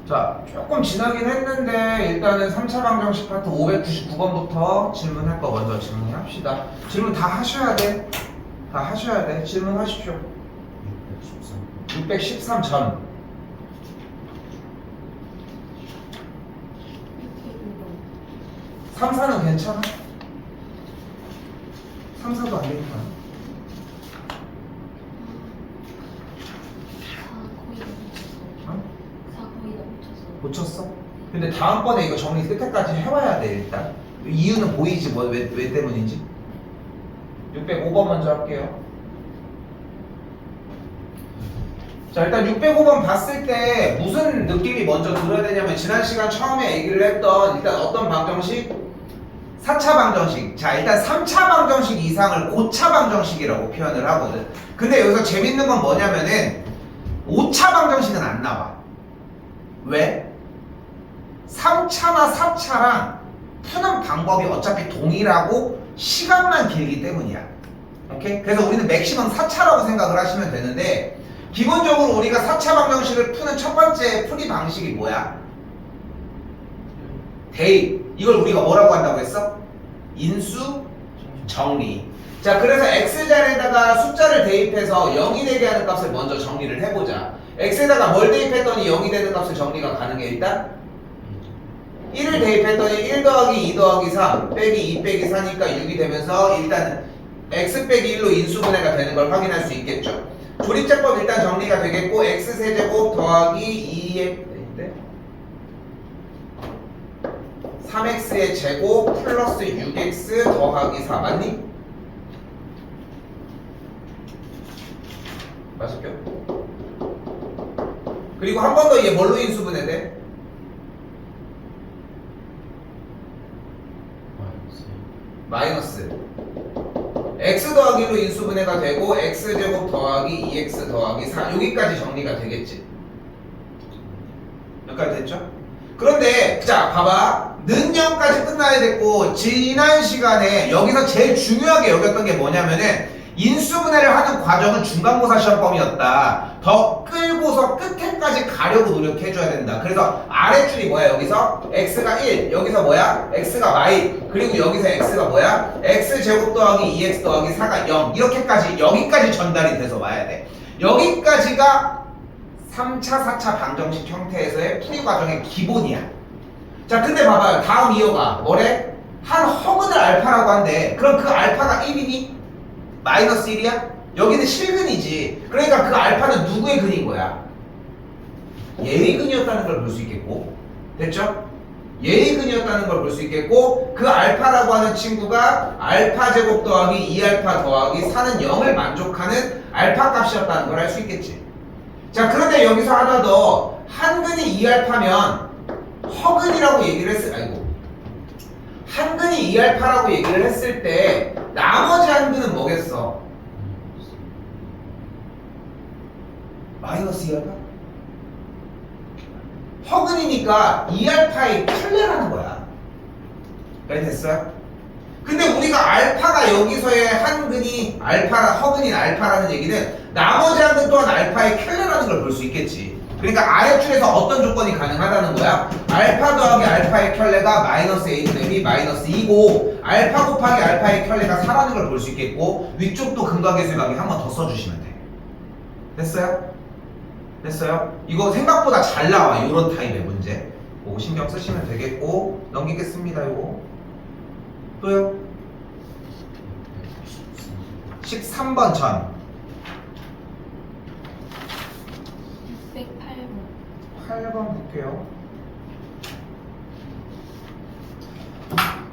자, 조금 지나긴 했는데 일단은 3차 방정식 파트 599번부터 질문할 거 먼저 질문합시다. 질문 다 하셔야 돼. 다 하셔야 돼. 질문하십시오. 613 전. 3, 4는 괜찮아? 3, 4도 안 되니까. 고쳤어? 근데 다음번에 이거 정리 끝에까지 해와야 돼 일단. 이유는 보이지 뭐 왜 때문인지. 605번 먼저 할게요. 자, 일단 605번 봤을 때 무슨 느낌이 먼저 들어야 되냐면 지난 시간 처음에 얘기를 했던 일단 어떤 방정식? 4차 방정식. 자, 일단 3차 방정식 이상을 고차 방정식이라고 표현을 하거든. 근데 여기서 재밌는 건 뭐냐면은 5차 방정식은 안 나와. 왜? 3차나 4차랑 푸는 방법이 어차피 동일하고 시간만 길기 때문이야. 오케이? 그래서 우리는 맥시멈 4차라고 생각을 하시면 되는데 기본적으로 우리가 4차 방정식을 푸는 첫 번째 풀이 방식이 뭐야? 대입. 이걸 우리가 뭐라고 한다고 했어? 인수 정리. 자, 그래서 x자리에다가 숫자를 대입해서 0이 되게 하는 값을 먼저 정리를 해보자. x에다가 뭘 대입했더니 0이 되는 값을 정리가 가능해 일단? 1을 대입했더니 1 더하기 2 더하기 3 빼기 2 빼기 4니까 6이 되면서 일단 x 빼기 1로 인수분해가 되는 걸 확인할 수 있겠죠. 조립제법 일단 정리가 되겠고 x세제곱 더하기 2의 3x의 제곱 플러스 6x 더하기 4 맞니? 맞을게요. 그리고 한 번 더 얘 뭘로 인수분해 돼? 마이너스 x 더하기 1로 인수분해가 되고 x제곱 더하기 2x 더하기 4 여기까지 정리가 되겠지. 여기까지 됐죠? 그런데 자 봐봐 는 0까지 끝나야 됐고 지난 시간에 여기서 제일 중요하게 여겼던 게 뭐냐면은 인수분해를 하는 과정은 중간고사 시험범위였다. 더 끌고서 끝에까지 가려고 노력해줘야 된다. 그래서 아랫줄이 뭐야 여기서? x가 1 여기서 뭐야? x가 y 그리고 여기서 x가 뭐야? x제곱 더하기 2x 더하기 4가 0 이렇게까지 여기까지 전달이 돼서 와야 돼. 여기까지가 3차 4차 방정식 형태에서의 풀이 과정의 기본이야. 자 근데 봐봐요 다음 이어가 뭐래? 한 허근을 알파라고 한대. 그럼 그 알파가 1이니? 마이너스 1이야? 여기는 실근이지. 그러니까 그 알파는 누구의 근인 거야? 얘의 근이었다는 걸 볼 수 있겠고 됐죠? 얘의 근이었다는 걸 볼 수 있겠고 그 알파라고 하는 친구가 알파 제곱 더하기 2알파 더하기 4는 0을 만족하는 알파 값이었다는 걸 알 수 있겠지. 자 그런데 여기서 하나 더 한근이 2알파면 허근이라고 얘기를 한근이 2알파라고 얘기를 했을 때 나머지 한근은 뭐겠어? 마이너스 2알파? 허근이니까 2알파의 켤레라는 거야. 왜 됐어요? 근데 우리가 알파가 여기서의 한근이 허근인 알파라는 얘기는 나머지 한근 또한 알파의 켤레라는 걸 볼 수 있겠지. 그러니까 아래줄에서 어떤 조건이 가능하다는 거야? 알파 더하기 알파의 켤레가 마이너스 a 대비 마이너스 2고 알파 곱하기 알파의 켤레가 4라는 걸 볼 수 있겠고 위쪽도 근각계수각이 한 번 더 써주시면 돼. 됐어요? 됐어요? 이거 생각보다 잘 나와 이런 타입의 문제. 그거 신경 쓰시면 되겠고 넘기겠습니다. 이거 또요? 13번 전 8번 볼게요.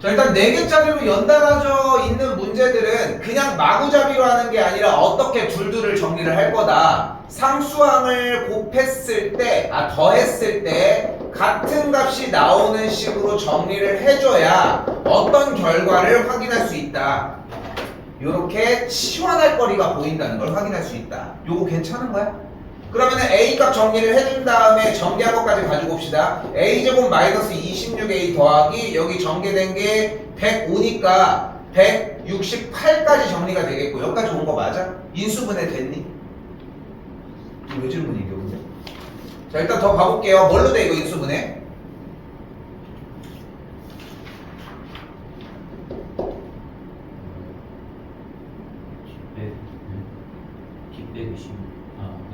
자 일단 4개짜리로 연달아져 있는 문제들은 그냥 마구잡이로 하는 게 아니라 어떻게 둘둘을 정리를 할 거다. 상수항을 곱했을 때, 더했을 때 같은 값이 나오는 식으로 정리를 해줘야 어떤 결과를 확인할 수 있다. 요렇게 시원할 거리가 보인다는 걸 확인할 수 있다. 요거 괜찮은 거야? 그러면은 A값 정리를 해준 다음에 전개한 것까지 가지고 봅시다. A제곱 마이너스 26A 더하기 여기 전개된 게 105니까 168까지 정리가 되겠고 여기까지 온 거 맞아? 인수분해 됐니? 왜 질문이 이게 근데? 자, 일단 더 가볼게요. 뭘로 돼, 이거 인수분해?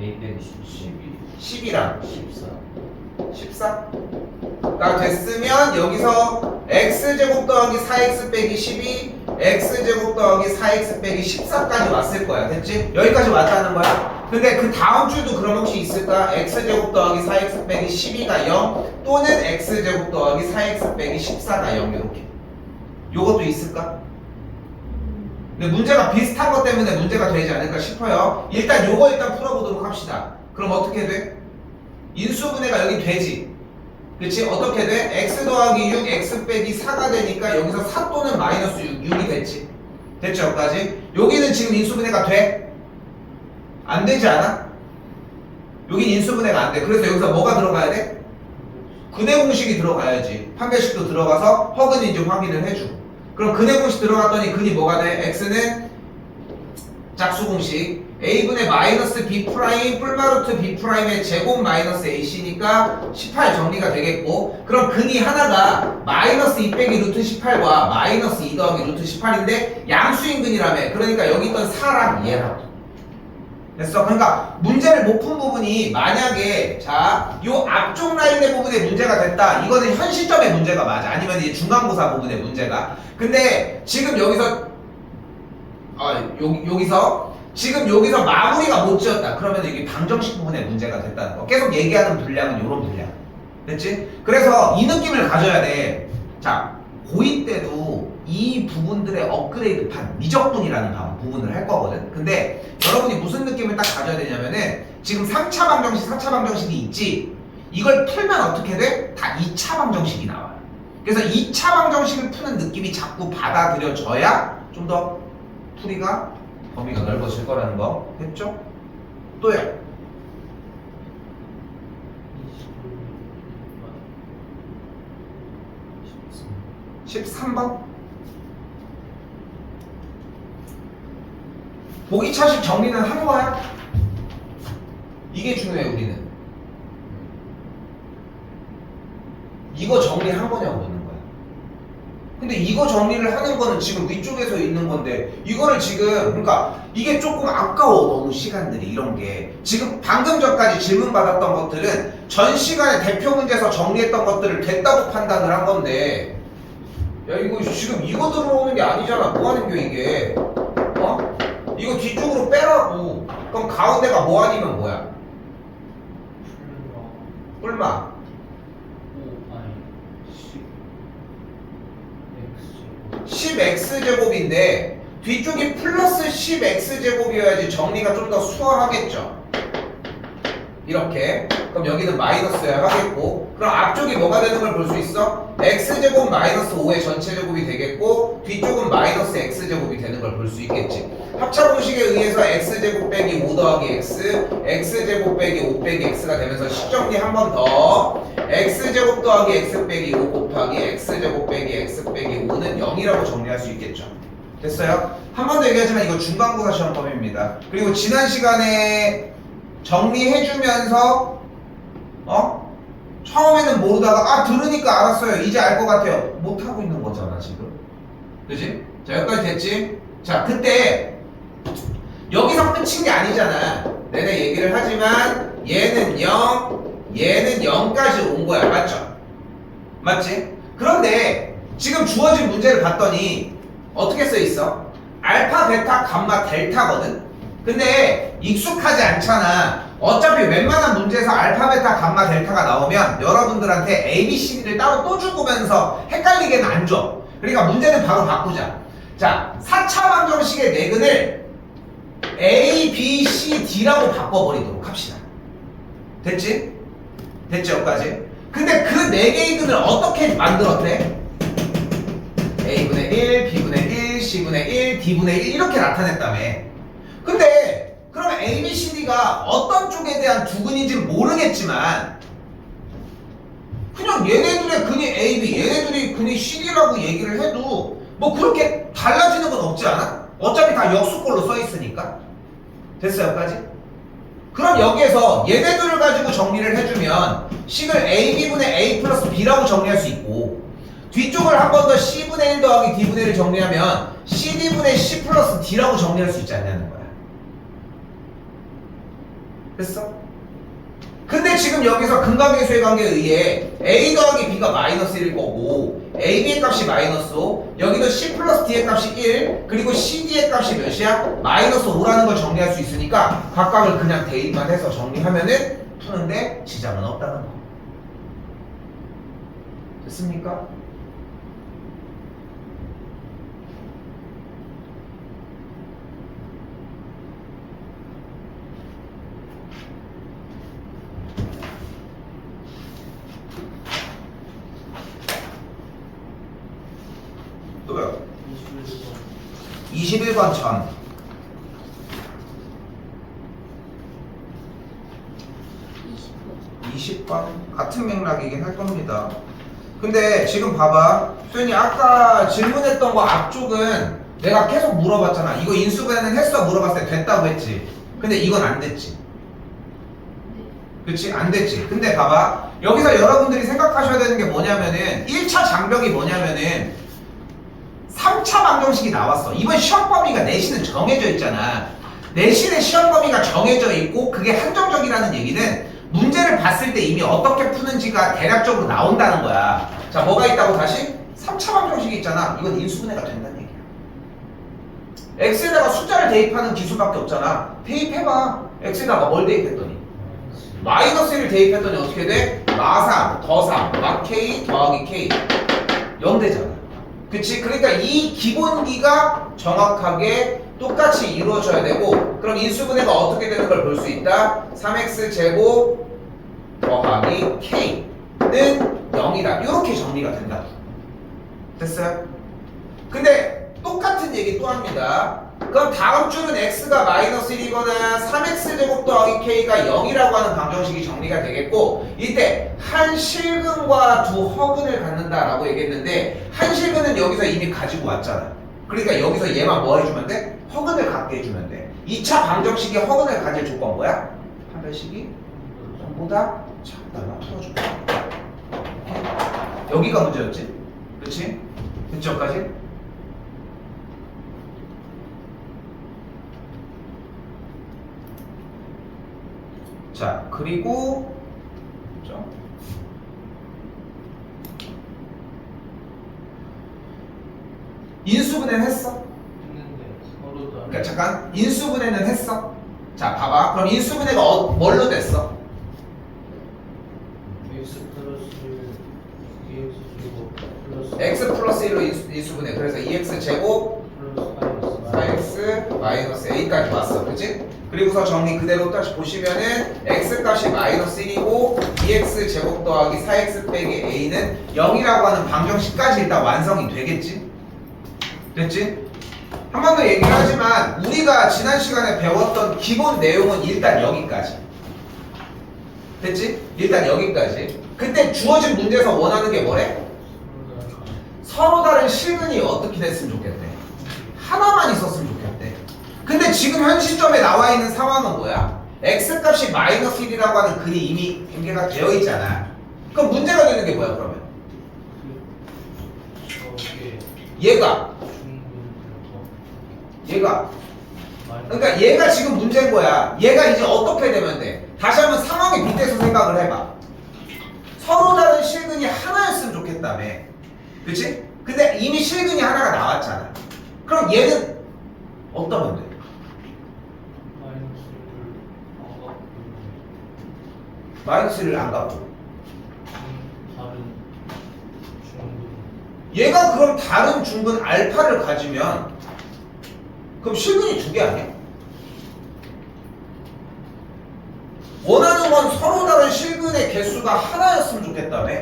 A 빼기 12 10이랑 14 14? 가 됐으면 여기서 x제곱 더하기 4x 빼기 12 x제곱 더하기 4x 빼기 14까지 왔을 거야. 됐지? 여기까지 왔다는 거야. 근데 그 다음 줄도 그럼 혹시 있을까? x제곱 더하기 4x 빼기 12가 0 또는 x제곱 더하기 4x 빼기 14가 0 이렇게. 요것도 있을까? 근데 문제가 비슷한 것 때문에 문제가 되지 않을까 싶어요. 일단 요거 일단 풀어보도록 합시다. 그럼 어떻게 돼? 인수분해가 여기 되지. 그치? 어떻게 돼? x 더하기 6, x 빼기 4가 되니까 여기서 4 또는 마이너스 6, 6이 됐지. 됐죠? 여기까지? 여기는 지금 인수분해가 돼? 안 되지 않아? 여긴 인수분해가 안 돼. 그래서 여기서 뭐가 들어가야 돼? 근해 공식이 들어가야지. 판별식도 들어가서 허근인지 확인을 해주고. 그럼 근해 공식 들어갔더니 근이 뭐가 돼? x는 짝수 공식 a분의 마이너스 b 프라임 뿔마루트 b 프라임의 제곱 마이너스 ac니까 18 정리가 되겠고, 그럼 근이 하나가 마이너스 2 빼기 루트 18과 마이너스 2 더하기 루트 18인데 양수인 근이라며. 그러니까 여기 있던 4랑 얘랑 됐어. 그러니까 문제를 못 푼 부분이 만약에 자, 요 앞쪽 라인의 부분에 문제가 됐다. 이거는 현 시점의 문제가 맞아. 아니면 이제 중간고사 부분의 문제가. 근데 지금 여기서 여기서 마무리가 못 지었다. 그러면 이게 방정식 부분의 문제가 됐다는 거. 계속 얘기하는 분량은 요런 분량. 됐지? 그래서 이 느낌을 가져야 돼. 자, 고2 때도 이 부분들의 업그레이드판, 미적분이라는 부분을 할 거거든. 근데 여러분이 무슨 느낌을 딱 가져야 되냐면은 지금 3차 방정식, 4차 방정식이 있지. 이걸 풀면 어떻게 돼? 다 2차 방정식이 나와요. 그래서 2차 방정식을 푸는 느낌이 자꾸 받아들여져야 좀 더 풀이가 범위가 넓어질 거라는 거. 됐죠? 또요. 13번. 보기차식 정리는 한 거야? 이게 중요해. 우리는 이거 정리한 거냐고 묻는 거야. 근데 이거 정리를 하는 거는 지금 위쪽에서 있는 건데 이거를 지금, 그러니까 이게 조금 아까워. 너무 시간들이 이런 게 지금 방금 전까지 질문 받았던 것들은 전 시간에 대표 문제에서 정리했던 것들을 됐다고 판단을 한 건데, 야 이거 지금 이거 들어오는 게 아니잖아. 뭐 하는 게 이게? 어? 이거 뒤쪽으로 빼라고. 그럼 가운데가 뭐 아니면 뭐야? 뿔마. 10x제곱인데 뒤쪽이 플러스 10x제곱이어야지 정리가 좀 더 수월하겠죠. 이렇게. 그럼 여기는 마이너스여야 하겠고, 그럼 앞쪽이 뭐가 되는 걸 볼 수 있어? x제곱 마이너스 5의 전체 제곱이 되겠고 뒤쪽은 마이너스 x제곱이 되는 걸 볼 수 있겠지. 합차공식에 의해서 x제곱 빼기 5 더하기 x, x제곱 빼기 5 빼기 x가 되면서 식정리 한 번 더. x제곱 더하기 x 빼기 5 곱하기 x제곱 빼기 x 빼기 5는 0이라고 정리할 수 있겠죠. 됐어요? 한 번 더 얘기하지만 이거 중간고사 시험법입니다. 그리고 지난 시간에 정리해주면서 처음에는 모르다가 들으니까 알았어요. 이제 알 것 같아요. 못하고 있는 거잖아 지금. 그치? 자, 여기까지 됐지? 자, 그때 여기서 끝인 게 아니잖아. 내내 얘기를 하지만 얘는 0, 얘는 0까지 온 거야. 맞죠? 맞지? 그런데 지금 주어진 문제를 봤더니 어떻게 써 있어? 알파, 베타, 감마, 델타거든? 근데 익숙하지 않잖아. 어차피 웬만한 문제에서 알파, 베타, 감마, 델타가 나오면 여러분들한테 A, B, C, D를 따로 또 주고면서 헷갈리게는 안 줘. 그러니까 문제는 바로 바꾸자. 자, 4차 방정식의 내근을 A, B, C, D라고 바꿔버리도록 합시다. 됐지? 됐지 여기까지? 근데 그 4개의 근을 어떻게 만들었대? A분의 1, B분의 1, C분의 1, D분의 1 이렇게 나타냈다며. 근데 그러면 A, B, C, D가 어떤 쪽에 대한 두 근인지는 모르겠지만 그냥 얘네들의 근이 A, B, 얘네들이 근이 C, D라고 얘기를 해도 뭐 그렇게 달라지는 건 없지 않아? 어차피 다 역수꼴로 써 있으니까. 됐어요 여기까지? 그럼 여기에서 얘네들을 가지고 정리를 해주면 식을 AB분의 A 플러스 B라고 정리할 수 있고 뒤쪽을 한 번 더 C분의 1 더하기 D분의 1을 정리하면 CD분의 C 플러스 D라고 정리할 수 있지 않냐는 거야. 됐어? 근데 지금 여기서 근각계수의 관계에 의해 A 더하기 B가 마이너스 1일 거고 AB의 값이 마이너스 5 여기도 C 플러스 D의 값이 1 그리고 CD의 값이 몇이야? 마이너스 5라는 걸 정리할 수 있으니까 각각을 그냥 대입만 해서 정리하면은 푸는데 지장은 없다는 거. 됐습니까? 또요. 21번 전 20번 같은 맥락이긴 할 겁니다. 근데 지금 봐봐 수현이 아까 질문했던 거 앞쪽은 내가 계속 물어봤잖아. 이거 인수분해는 했어? 물어봤을 때 됐다고 했지. 근데 이건 안 됐지. 그치? 안 됐지. 근데 봐봐 여기서 여러분들이 생각하셔야 되는 게 뭐냐면은 1차 장벽이 뭐냐면은 3차 방정식이 나왔어. 이번 시험 범위가 내신은 정해져 있잖아. 내신의 시험 범위가 정해져 있고 그게 한정적이라는 얘기는 문제를 봤을 때 이미 어떻게 푸는지가 대략적으로 나온다는 거야. 자, 뭐가 있다고 다시? 3차 방정식이 있잖아. 이건 인수분해가 된다는 얘기야. x에다가 숫자를 대입하는 기술밖에 없잖아. 대입해봐. x에다가 뭘 대입했더니? 마이너스 1을 대입했더니 어떻게 돼? 마3 더 3, 마 k 더하기 k 0 되잖아. 그치? 그러니까 이 기본기가 정확하게 똑같이 이루어져야 되고 그럼 인수분해가 어떻게 되는 걸 볼 수 있다? 3x제곱 더하기 k는 0이다. 이렇게 정리가 된다. 됐어요? 근데 똑같은 얘기 또 합니다. 그럼 다음 줄은 x가 마이너스 1이거나 3x제곱 더하기 k가 0이라고 하는 방정식이 정리가 되겠고 이때 한 실근과 두 허근을 갖는다라고 얘기했는데 한 실근은 여기서 이미 가지고 왔잖아. 그러니까 여기서 얘만 뭐 해주면 돼? 허근을 갖게 해주면 돼. 2차 방정식이 허근을 가질 조건 뭐야? 판별식이 0보다 작다면 풀어줘. 여기가 문제였지? 그치? 그쪽까지? 자, 그리고 그죠? 인수분해는 했어? 했는데 서로 다 그러니까 잠깐 인수분해는 했어? 자, 봐봐. 그럼 인수분해가 뭘로 됐어? x 플러스 dx 제곱 플러스 x 플러스 1로 인수분해. 그래서 2x 제곱 플러스 4x 마이너스 a까지 왔어. 그치? 그리고서 정리 그대로 다시 보시면은 x 값이 마이너스 1이고 2x 제곱 더하기 4x 빼기 a는 0이라고 하는 방정식까지 일단 완성이 되겠지? 됐지? 한 번 더 얘기를 하지만 우리가 지난 시간에 배웠던 기본 내용은 일단 여기까지. 됐지? 일단 여기까지. 그때 주어진 문제에서 원하는 게 뭐래? 서로 다른 실근이 어떻게 됐으면 좋겠대? 하나만 있었으면 좋겠대. 근데 지금 현 시점에 나와 있는 상황은 뭐야? x 값이 마이너스 1이라고 하는 글이 이미 공개가 되어 있잖아. 그럼 문제가 되는 게 뭐야 그러면? 얘가 그러니까 얘가 지금 문제인 거야. 얘가 이제 어떻게 되면 돼? 다시 한번 상황의 빗대서 생각을 해봐. 서로 다른 실근이 하나였으면 좋겠다며. 그치? 근데 이미 실근이 하나가 나왔잖아. 그럼 얘는 어떠면 돼? 마이너스를 안 갖고 다른 중분 얘가 그럼 다른 중근 알파를 가지면 그럼 실근이 두 개 아니야? 원하는 건 서로 다른 실근의 개수가 하나였으면 좋겠다며.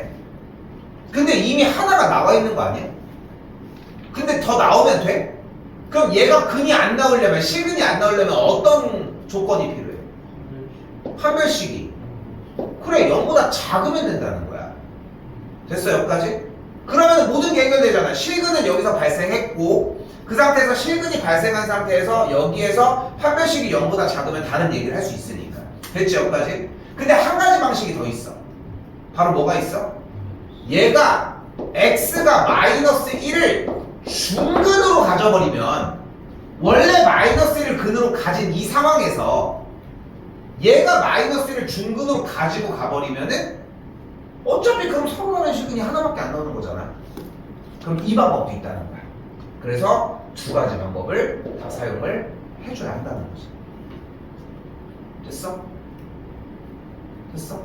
근데 이미 하나가 나와 있는 거 아니야? 근데 더 나오면 돼? 그럼 얘가 근이 안 나오려면 실근이 안 나오려면 어떤 조건이 필요해? 판별식이. 그래 0보다 작으면 된다는 거야. 됐어 여기까지? 그러면 모든 게 해결되잖아. 실근은 여기서 발생했고 그 상태에서 실근이 발생한 상태에서 여기에서 판별식이 0보다 작으면 다른 얘기를 할 수 있으니까. 됐지 여기까지? 근데 한 가지 방식이 더 있어. 바로 뭐가 있어? 얘가 x가 마이너스 1을 중근으로 가져버리면 원래 마이너스 1을 근으로 가진 이 상황에서 얘가 마이너스 1을 중근으로 가지고 가버리면은 어차피 그럼 서로 다른 실근이 하나밖에 안 나오는 거잖아. 그럼 이 방법도 있다는 거야. 그래서 두 가지 방법을 다 사용을 해줘야 한다는 거지. 됐어? 됐어?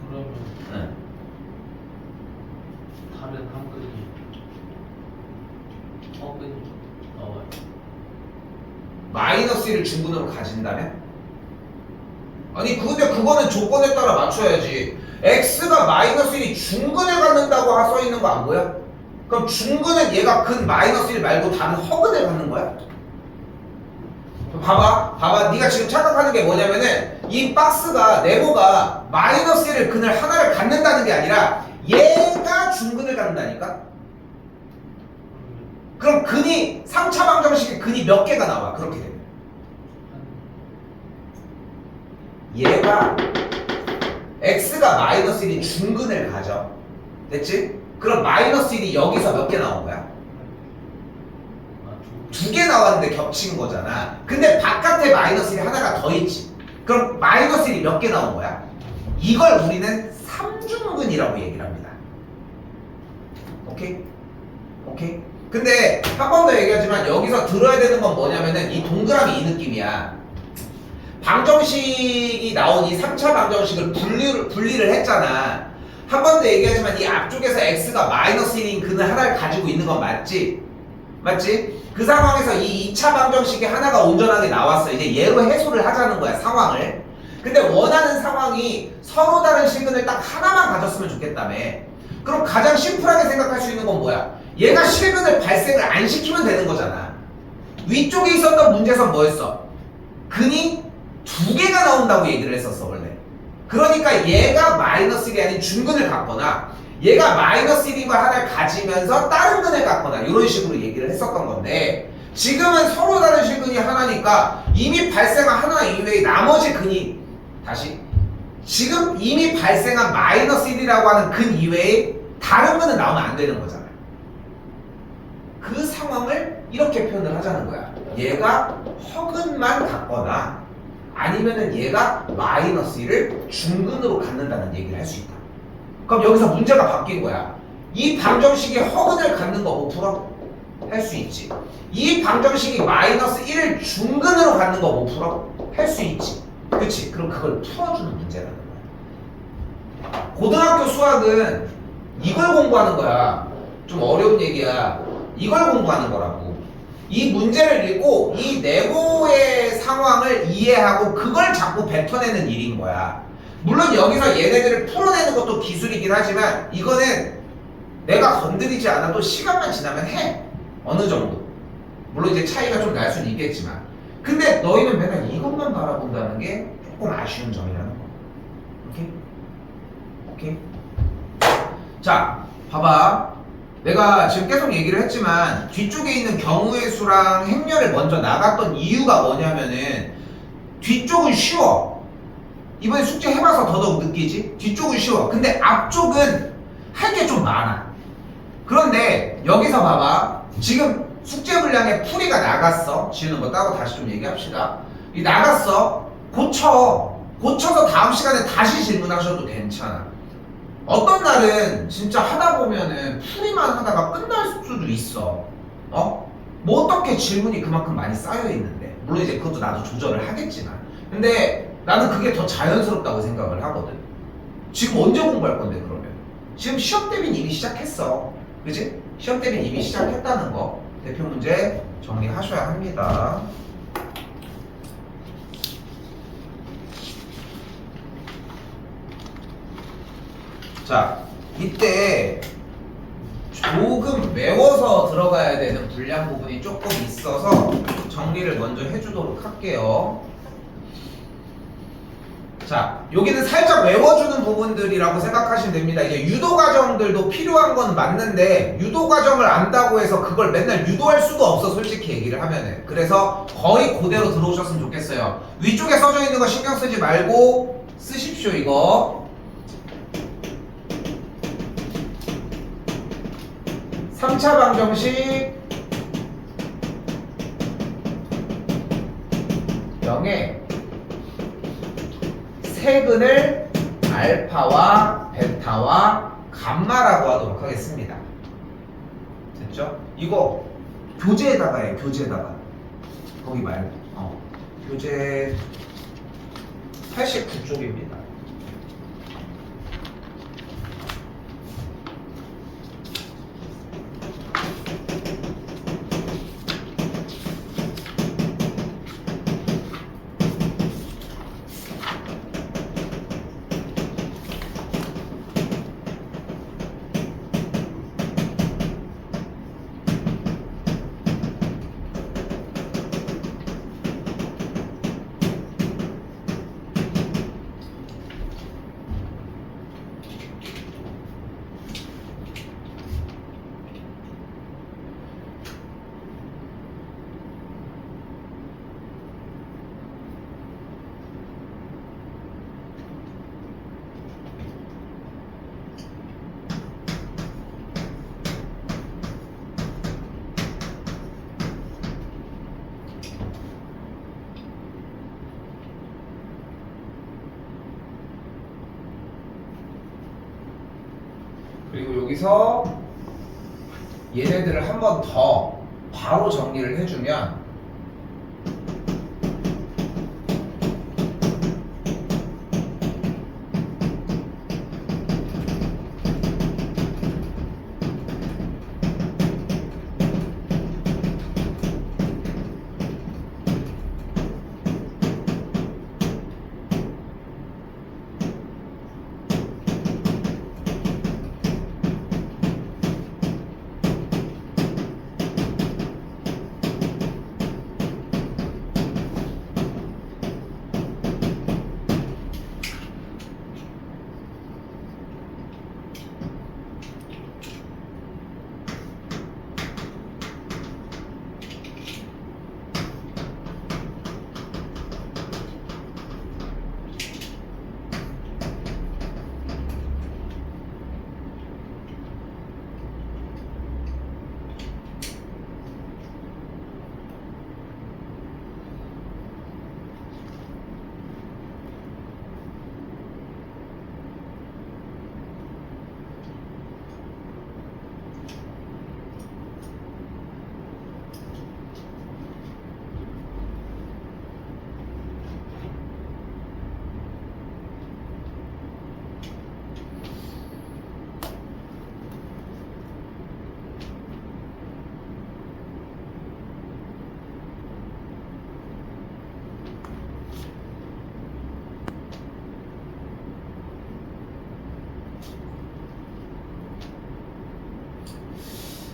그러면 응. 다른 한글이 어근이 나와요. 마이너스 1을 중근으로 가진다면? 아니 근데 그거는 조건에 따라 맞춰야지. x가 마이너스 1이 중근을 갖는다고 써있는 거 안 보여? 그럼 중근은 얘가 근 마이너스 1 말고 다른 허근을 갖는 거야? 봐봐 네가 지금 착각하는 게 뭐냐면은 이 박스가 네모가 마이너스 1을 근을 하나를 갖는다는 게 아니라 얘가 중근을 갖는다니까? 그럼 근이 3차 방정식에 근이 몇 개가 나와? 그렇게 되면 얘가 x가 마이너스 1이 중근을 가져. 됐지? 그럼 마이너스 1이 여기서 몇 개 나온 거야? 두 개 나왔는데 겹친 거잖아. 근데 바깥에 마이너스 1이 하나가 더 있지. 그럼 마이너스 1이 몇 개 나온 거야? 이걸 우리는 3중근이라고 얘기를 합니다. 오케이? 오케이? 근데 한 번 더 얘기하지만 여기서 들어야 되는 건 뭐냐면은 이 동그라미 이 느낌이야. 방정식이 나온 이 3차 방정식을 분리를 했잖아. 한 번 더 얘기하지만 이 앞쪽에서 x가 마이너스 1인 근을 하나를 가지고 있는 건 맞지? 맞지? 그 상황에서 이 2차 방정식이 하나가 온전하게 나왔어. 이제 얘로 해소를 하자는 거야, 상황을. 근데 원하는 상황이 서로 다른 실근을 딱 하나만 가졌으면 좋겠다며. 그럼 가장 심플하게 생각할 수 있는 건 뭐야? 얘가 실근을 발생을 안 시키면 되는 거잖아. 위쪽에 있었던 문제에서 뭐였어? 근이 두 개가 나온다고 얘기를 했었어 원래. 그러니까 얘가 마이너스 1이 아닌 중근을 갖거나 얘가 마이너스 1인 걸 하나를 가지면서 다른 근을 갖거나 이런 식으로 얘기를 했었던 건데 지금은 서로 다른 실근이 하나니까 이미 발생한 하나 이외에 나머지 근이 다시 지금 이미 발생한 마이너스 1이라고 하는 근 이외에 다른 근은 나오면 안 되는 거잖아. 그 상황을 이렇게 표현을 하자는 거야. 얘가 허근만 갖거나 아니면은 얘가 마이너스 1을 중근으로 갖는다는 얘기를 할 수 있다. 그럼 여기서 문제가 바뀐 거야. 이 방정식이 허근을 갖는 거 못 풀어? 할 수 있지. 이 방정식이 마이너스 1을 중근으로 갖는 거 못 풀어? 할 수 있지. 그치? 그럼 그걸 풀어주는 문제라는 거야. 고등학교 수학은 이걸 공부하는 거야. 좀 어려운 얘기야. 이걸 공부하는 거라고. 이 문제를 읽고 이 네모의 상황을 이해하고 그걸 자꾸 뱉어내는 일인 거야. 물론 여기서 얘네들을 풀어내는 것도 기술이긴 하지만 이거는 내가 건드리지 않아도 시간만 지나면 해. 어느 정도. 물론 이제 차이가 좀 날 수는 있겠지만. 근데 너희는 맨날 이것만 바라본다는 게 조금 아쉬운 점이라는 거. 오케이? 오케이? 자, 봐봐. 내가 지금 계속 얘기를 했지만 뒤쪽에 있는 경우의 수랑 행렬을 먼저 나갔던 이유가 뭐냐면은 뒤쪽은 쉬워. 이번에 숙제 해봐서 더더욱 느끼지? 뒤쪽은 쉬워. 근데 앞쪽은 할 게 좀 많아. 그런데 여기서 봐봐. 지금 숙제 분량에 풀이가 나갔어. 지우는 거 따로 다시 좀 얘기합시다. 이 나갔어. 고쳐서 다음 시간에 다시 질문하셔도 괜찮아. 어떤 날은 진짜 하다 보면은 풀이만 하다가 끝날 수도 있어. 뭐 어떻게 질문이 그만큼 많이 쌓여 있는데. 물론 이제 그것도 나도 조절을 하겠지만. 근데 나는 그게 더 자연스럽다고 생각을 하거든. 지금 언제 공부할 건데 그러면? 지금 시험 대비는 이미 시작했어. 그지? 시험 대비는 이미 시작했다는 거. 대표 문제 정리하셔야 합니다. 자, 이때 조금 외워서 들어가야 되는 분량 부분이 조금 있어서 정리를 먼저 해주도록 할게요. 자, 여기는 살짝 외워주는 부분들이라고 생각하시면 됩니다. 이제 유도 과정들도 필요한 건 맞는데 유도 과정을 안다고 해서 그걸 맨날 유도할 수가 없어, 솔직히 얘기를 하면은. 그래서 거의 그대로 들어오셨으면 좋겠어요. 위쪽에 써져 있는 거 신경 쓰지 말고 쓰십시오, 이거. 3차 방정식 0에 세근을 알파와 베타와 감마라고 하도록 하겠습니다. 됐죠? 이거 교재에다가 해, 교재에다가. 거기 말고. 교재 89쪽입니다. 그리고 여기서 얘네들을 한 번 더 바로 정리를 해주면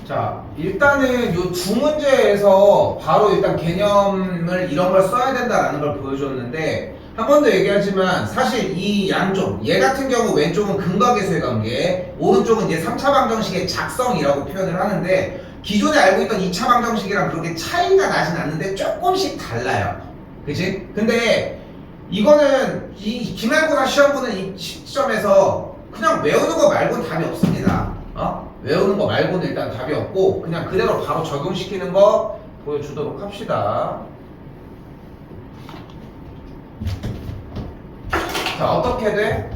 자, 일단은 요 두 문제에서 바로 일단 개념을 이런 걸 써야 된다라는 걸 보여줬는데 한 번 더 얘기하지만 사실 이 양쪽, 얘 같은 경우 왼쪽은 근각계수의 관계, 오른쪽은 이제 3차 방정식의 작성이라고 표현을 하는데 기존에 알고 있던 2차 방정식이랑 그렇게 차이가 나진 않는데 조금씩 달라요. 그치? 근데 이거는 이 기말고사 시험보는 이 시점에서 그냥 외우는 거 말고는 답이 없습니다. 외우는 거 말고는 일단 답이 없고 그냥 그대로 바로 적용시키는 거 보여주도록 합시다. 자, 어떻게 돼?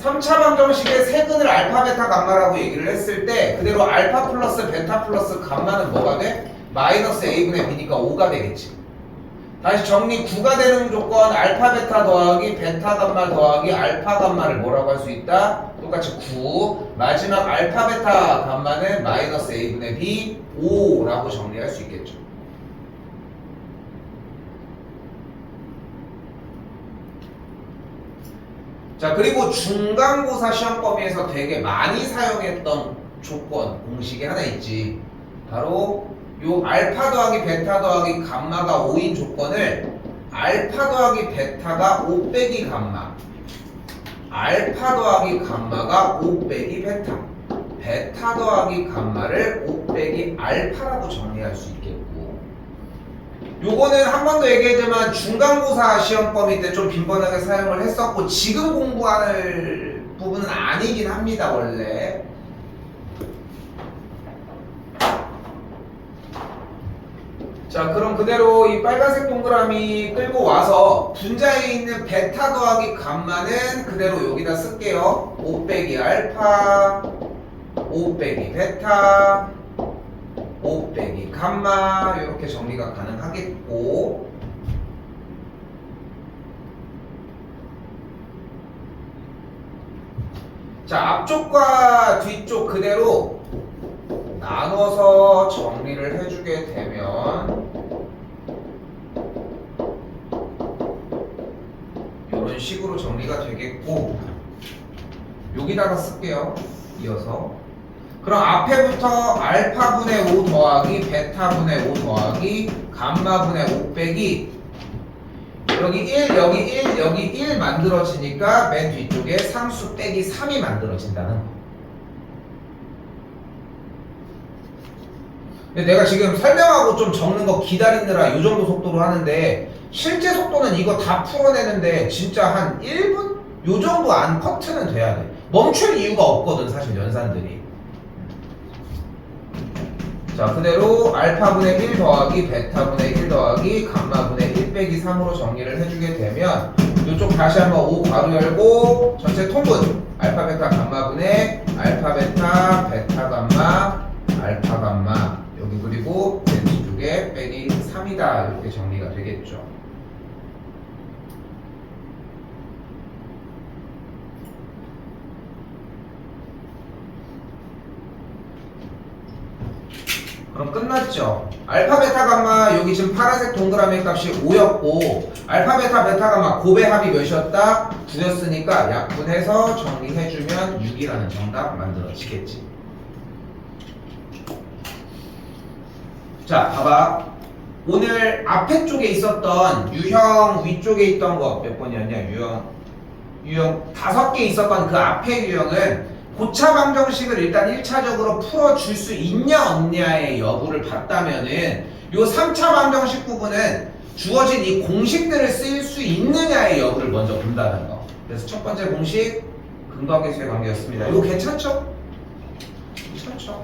3차 방정식의 세근을 알파, 베타, 감마라고 얘기를 했을 때 그대로 알파 플러스 베타 플러스 감마는 뭐가 돼? 마이너스 a분의 b니까 5가 되겠지. 다시 정리, 9가 되는 조건 알파 베타 더하기 베타 감마 더하기 알파 감마를 뭐라고 할 수 있다? 똑같이 9. 마지막 알파 베타 감마는 마이너스 a분의 b 5라고 정리할 수 있겠죠. 자, 그리고 중간고사 시험 범위에서 되게 많이 사용했던 조건 공식이 하나 있지. 바로 요 알파 더하기 베타 더하기 감마가 5인 조건을 알파 더하기 베타가 5 빼기 감마. 알파 더하기 감마가 5 빼기 베타. 베타 더하기 감마를 5 빼기 알파라고 정리할 수 있겠고, 요거는 한 번 더 얘기했지만 중간고사 시험 범위 때 좀 빈번하게 사용을 했었고 지금 공부할 부분은 아니긴 합니다 원래. 자, 그럼 그대로 이 빨간색 동그라미 끌고 와서 분자에 있는 베타 더하기 감마는 그대로 여기다 쓸게요. 5 빼기 알파, 5 빼기 베타, 5 빼기 감마, 이렇게 정리가 가능하겠고, 자, 앞쪽과 뒤쪽 그대로 나눠서 정리를 해주게 되면 이런 식으로 정리가 되겠고, 여기다가 쓸게요. 이어서. 그럼 앞에부터 알파분의 5 더하기 베타분의 5 더하기 감마분의 5 빼기, 여기 1, 여기 1, 여기 1 만들어지니까 맨 뒤쪽에 상수 빼기 3이 만들어진다는 거. 근데 내가 지금 설명하고 좀 적는 거 기다리느라 이 정도 속도로 하는데, 실제 속도는 이거 다 풀어내는데 진짜 한 1분? 요 정도 안 커트는 돼야 돼. 멈출 이유가 없거든 사실 연산들이. 자, 그대로 알파분의 1 더하기 베타분의 1 더하기 감마분의 1 빼기 3으로 정리를 해주게 되면, 이쪽 다시 한번 5 괄호 열고 전체 통분 알파 베타 감마분의 알파 베타 베타 감마 알파 감마, 여기 그리고 맨 뒤쪽에 빼기 3이다, 이렇게 정리가 되겠죠. 그럼 끝났죠. 알파 베타 감마, 여기 지금 파란색 동그라미 값이 5였고 알파 베타 베타 감마 곱의 합이 몇이었다? 9였으니까 약분해서 정리해주면 6이라는 정답 만들어지겠지. 자, 봐봐. 오늘 앞에 쪽에 있었던 유형 위쪽에 있던 거 몇 번이었냐? 유형 5개 있었던 그 앞에 유형은 고차 방정식을 일단 1차적으로 풀어줄 수 있냐 없냐의 여부를 봤다면은, 요 3차 방정식 부분은 주어진 이 공식들을 쓸 수 있느냐의 여부를 먼저 본다는 거. 그래서 첫 번째 공식 근거계수의 관계였습니다. 이거 괜찮죠? 괜찮죠?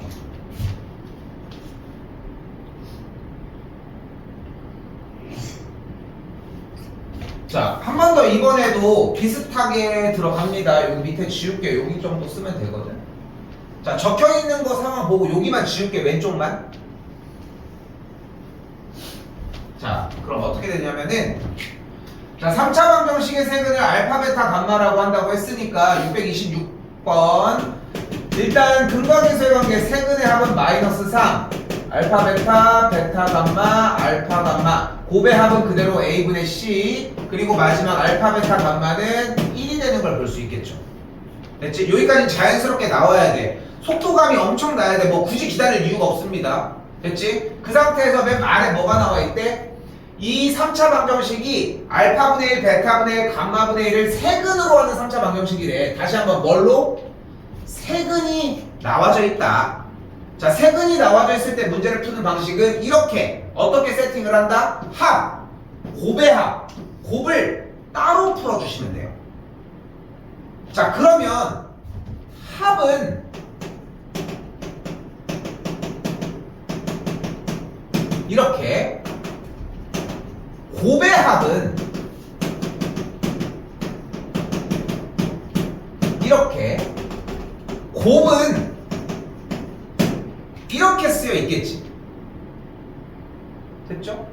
자, 한 번 더 이번에도 비슷하게 들어갑니다. 여기 밑에 지울게. 여기 정도 쓰면 되거든. 자, 적혀있는 거 상황 보고 여기만 지울게. 왼쪽만. 자, 그럼 어떻게 되냐면은, 자, 3차 방정식의 세근을 알파 베타 감마라고 한다고 했으니까 626번 일단 근거계수의 관계 세근의 합은 마이너스 3, 알파 베타 베타 감마 알파 감마, 곱의 합은 그대로 a분의 c, 그리고 마지막 알파 베타 감마는 1이 되는 걸 볼 수 있겠죠. 됐지? 여기까지 자연스럽게 나와야 돼. 속도감이 엄청 나야 돼. 뭐 굳이 기다릴 이유가 없습니다. 됐지? 그 상태에서 맨 아래 뭐가 나와 있대? 이 3차 방정식이 알파분의 1, 베타분의 1, 감마분의 1을 세근으로 하는 3차 방정식이래. 다시 한번 뭘로? 세근이 나와져 있다. 자, 세근이 나와져 있을 때 문제를 푸는 방식은 이렇게. 어떻게 세팅을 한다? 합, 곱의 합, 곱을 따로 풀어주시면 돼요. 자, 그러면 합은 이렇게, 곱의 합은 이렇게, 곱은 이렇게 쓰여 있겠지. 됐죠?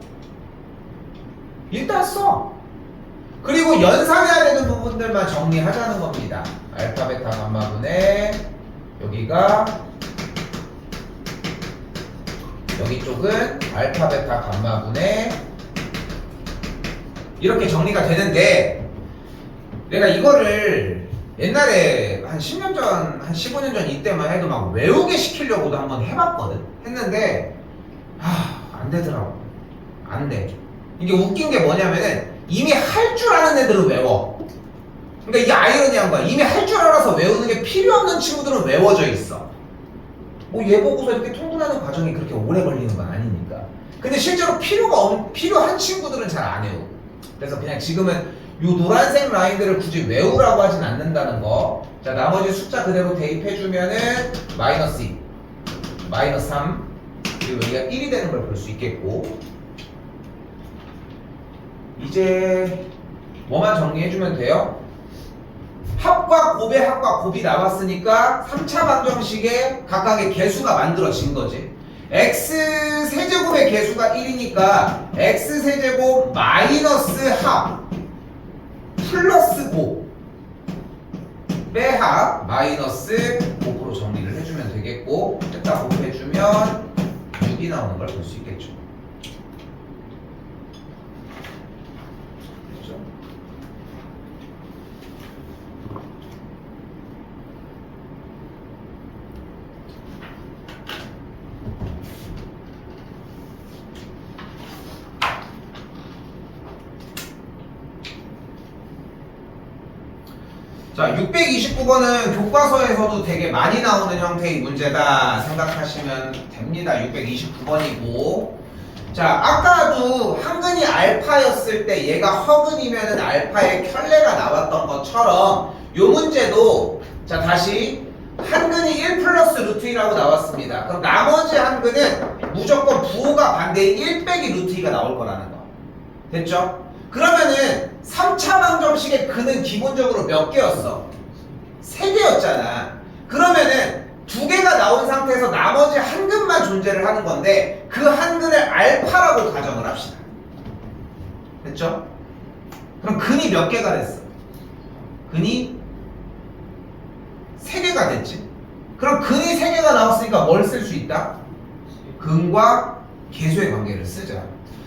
일단 써. 그리고 연산해야 되는 부분들만 정리하자는 겁니다. 알파 베타 감마분의, 여기가, 여기 쪽은 알파 베타 감마분의, 이렇게 정리가 되는데, 내가 이거를 옛날에 한 10년 전, 한 15년 전 이때만 해도 막 외우게 시키려고도 한번 해봤거든. 했는데 안 되더라고. 안 돼. 이게 웃긴 게 뭐냐면은 이미 할 줄 아는 애들은 외워. 그러니까 이게 아이러니한 거야. 이미 할 줄 알아서 외우는 게 필요 없는 친구들은 외워져 있어. 뭐 얘 보고서 이렇게 통분하는 과정이 그렇게 오래 걸리는 건 아니니까. 근데 실제로 필요한 친구들은 잘 안 외우고. 그래서 그냥 지금은 요 노란색 라인들을 굳이 외우라고 하진 않는다는 거. 자, 나머지 숫자 그대로 대입해주면은 마이너스 2, 마이너스 3, 그리고 여기가 1이 되는 걸 볼 수 있겠고. 이제 뭐만 정리해주면 돼요? 합과 곱의 합과 곱이 나왔으니까 3차 방정식에 각각의 개수가 만들어진 거지. x 세제곱의 개수가 1이니까 x 세제곱 마이너스 합 플러스 곱의 합 마이너스 곱으로 정리를 해주면 되겠고, 딱 곱해주면 6이 나오는 걸 볼 수 있겠죠. 그렇죠? 자, 629번은 교과서에서도 되게 많이 나오는 형태의 문제다 생각하시면 됩니다. 629번이고. 자, 아까도 한근이 알파였을 때 얘가 허근이면은 알파의 켤레가 나왔던 것처럼 요 문제도, 자, 다시 한근이 1 플러스 루트 2라고 나왔습니다. 그럼 나머지 한근은 무조건 부호가 반대의 1 빼기 루트 2가 나올 거라는 거. 됐죠? 그러면은 3차 방정식의 근은 기본적으로 몇 개였어? 3개였잖아. 그러면은 2개가 나온 상태에서 나머지 한 근만 존재를 하는 건데 그 한 근을 알파라고 가정을 합시다. 됐죠? 그럼 근이 몇 개가 됐어? 근이 3개가 됐지. 그럼 근이 3개가 나왔으니까 뭘 쓸 수 있다? 근과 계수의 관계를 쓰자.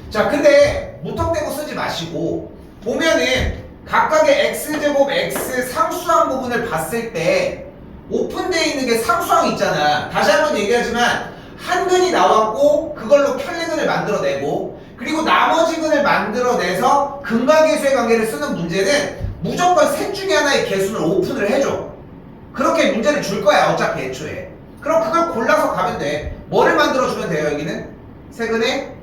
자, 근데 무턱대고 쓰지 마시고 보면은 각각의 x제곱 x 상수항 부분을 봤을 때 오픈되어 있는 게 상수항이 있잖아. 다시 한번 얘기하지만 한 근이 나왔고 그걸로 켤레근을 만들어내고, 그리고 나머지 근을 만들어내서 근과 계수의 관계를 쓰는 문제는 무조건 셋 중에 하나의 개수를 오픈을 해줘. 그렇게 문제를 줄 거야 어차피 애초에. 그럼 그걸 골라서 가면 돼. 뭐를 만들어주면 돼요? 여기는 세근의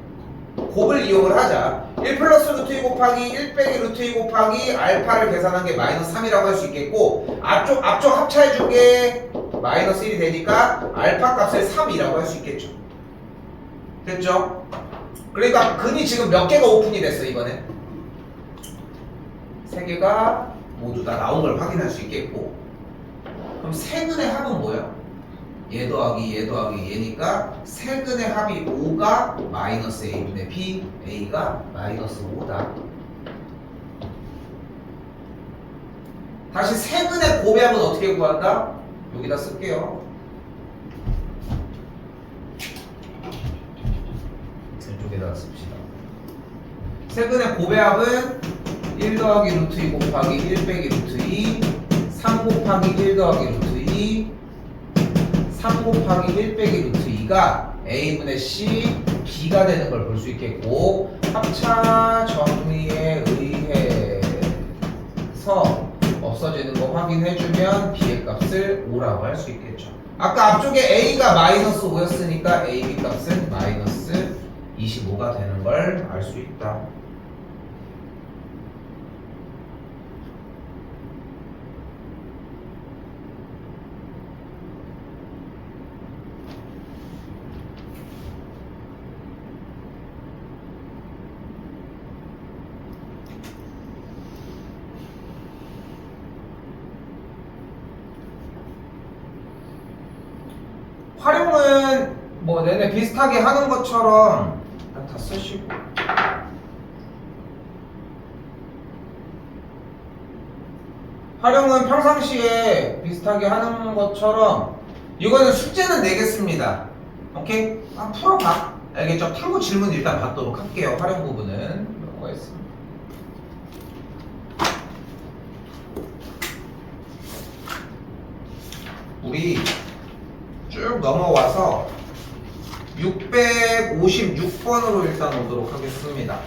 곱을 이용을 하자. 1 플러스 루트 2 곱하기 1 빼기 루트 2 곱하기 알파를 계산한 게 마이너스 3이라고 할 수 있겠고, 앞쪽 합차해준 게 마이너스 1이 되니까 알파 값을 3이라고 할 수 있겠죠. 됐죠? 그러니까 근이 지금 몇 개가 오픈이 됐어 이번에? 3개가 모두 다 나온 걸 확인할 수 있겠고, 그럼 세 근의 합은 뭐야? 얘 더하기 얘 더하기 얘니까 세 근의 합이 5가 마이너스 a분의 b, a가 마이너스 5다. 다시 세 근의 곱의 합은 어떻게 구한다? 여기다 쓸게요. 이쪽에다 씁시다. 세 근의 곱의 합은 1 더하기 루트 2 곱하기 1 빼기 루트 2, 3 곱하기 1 더하기 루트 2, 3 곱하기 1 빼기 루트 2가 a분의 c, b가 되는 걸 볼 수 있겠고, 합차 정리에 의해서 없어지는 거 확인해주면 b의 값을 5라고 할 수 있겠죠. 아까 앞쪽에 a가 마이너스 5였으니까 ab 값은 마이너스 25가 되는 걸 알 수 있다. 활용은 뭐 내내 비슷하게 하는 것처럼 다 쓰시고, 활용은 평상시에 비슷하게 하는 것처럼 이거는 숙제는 내겠습니다. 오케이? 풀어봐. 알겠죠? 풀고 질문 일단 받도록 할게요. 활용 부분은 이런 거 있습니다. 우리 쭉 넘어와서 656번으로 일단 오도록 하겠습니다.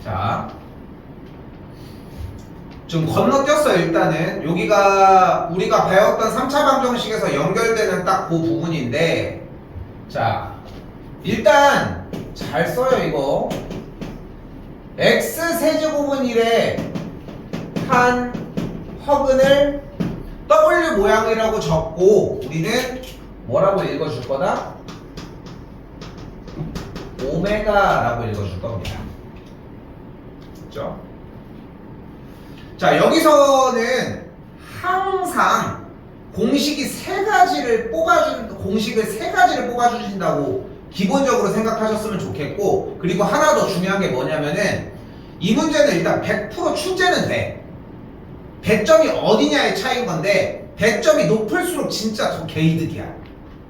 자, 좀 건너뛰었어요. 일단은 여기가 우리가 배웠던 3차 방정식에서 연결되는 딱 그 부분인데, 자, 일단 잘 써요 이거. x 세제곱은 1에 한 허근을 W 모양이라고 적고 우리는 뭐라고 읽어줄 거다? 오메가라고 읽어줄 겁니다. 그렇죠? 자, 여기서는 항상 공식을 세 가지를 뽑아주신다고 기본적으로 생각하셨으면 좋겠고, 그리고 하나 더 중요한 게 뭐냐면은 이 문제는 일단 100% 출제는 돼. 배점이 어디냐의 차이인 건데, 배점이 높을수록 진짜 더 개이득이야.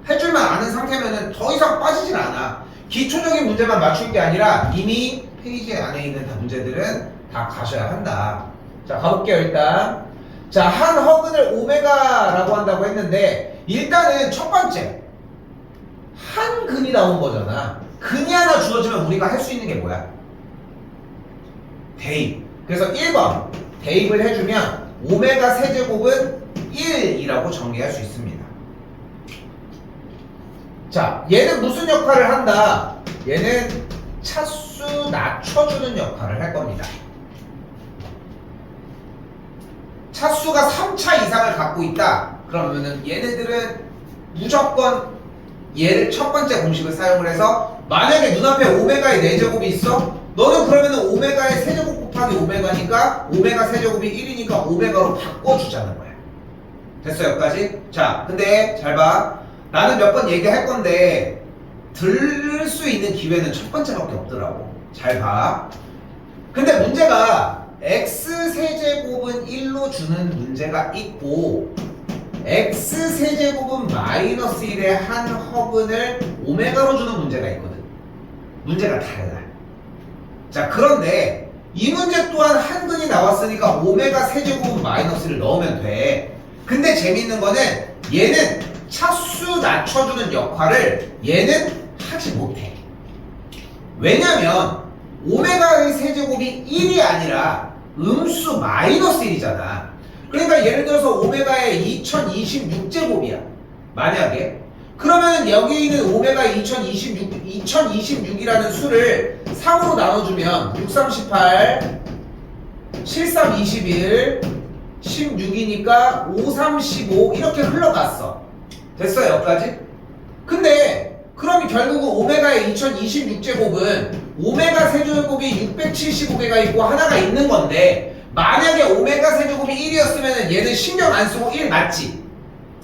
할 줄만 아는 상태면은 더 이상 빠지진 않아. 기초적인 문제만 맞출 게 아니라 이미 페이지 안에 있는 다 문제들은 다 가셔야 한다. 자, 가볼게요 일단. 자, 한 허근을 오메가라고 한다고 했는데, 일단은 첫 번째 한 근이 나온 거잖아. 근이 하나 주어지면 우리가 할 수 있는 게 뭐야? 대입. 그래서 1번 대입을 해주면 오메가 세제곱은 1이라고 정리할 수 있습니다. 자, 얘는 무슨 역할을 한다? 얘는 차수 낮춰주는 역할을 할 겁니다. 차수가 3차 이상을 갖고 있다. 그러면은 얘네들은 무조건 얘를 첫 번째 공식을 사용을 해서, 만약에 눈앞에 오메가의 4제곱이 있어? 너는 그러면은 오메가의 세제곱 곱하기 오메가니까 오메가 세제곱이 1이니까 오메가로 바꿔주자는 거야. 됐어 여기까지? 자, 근데 잘 봐. 나는 몇 번 얘기할 건데 들을 수 있는 기회는 첫 번째밖에 없더라고. 잘 봐. 근데 문제가 x 세제곱은 1로 주는 문제가 있고, x 세제곱은 마이너스 1의 한 허근을 오메가로 주는 문제가 있거든. 문제가 다르다. 자, 그런데 이 문제 또한 한 근이 나왔으니까 오메가 세제곱은 마이너스를 넣으면 돼. 근데 재밌는 거는 얘는 차수 낮춰주는 역할을 얘는 하지 못해. 왜냐면 오메가의 세제곱이 1이 아니라 음수 마이너스 1이잖아. 그러니까 예를 들어서 오메가의 2026제곱이야. 만약에. 그러면 여기 있는 오메가의 2026이라는 수를 3으로 나눠주면 6, 38, 7, 3, 21, 16이니까 5, 3, 15 이렇게 흘러갔어. 됐어요 여기까지? 근데 그럼 결국은 오메가의 2026제곱은 오메가 세제곱이 675개가 있고 하나가 있는 건데, 만약에 오메가 세제곱이 1이었으면 얘는 신경 안 쓰고 1 맞지?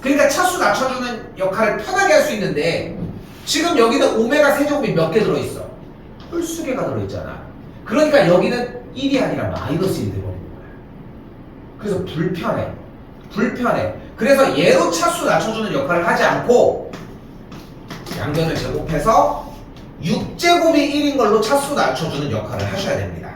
그러니까 차수 낮춰주는 역할을 편하게 할 수 있는데, 지금 여기는 오메가 세제곱이 몇 개 들어있어? 홀수개가 들어있잖아. 그러니까 여기는 1이 아니라 마이너스 1이 돼버리는 거야. 그래서 불편해. 그래서 얘로 차수 낮춰주는 역할을 하지 않고 양변을 제곱해서 6제곱이 1인 걸로 차수 낮춰주는 역할을 하셔야 됩니다.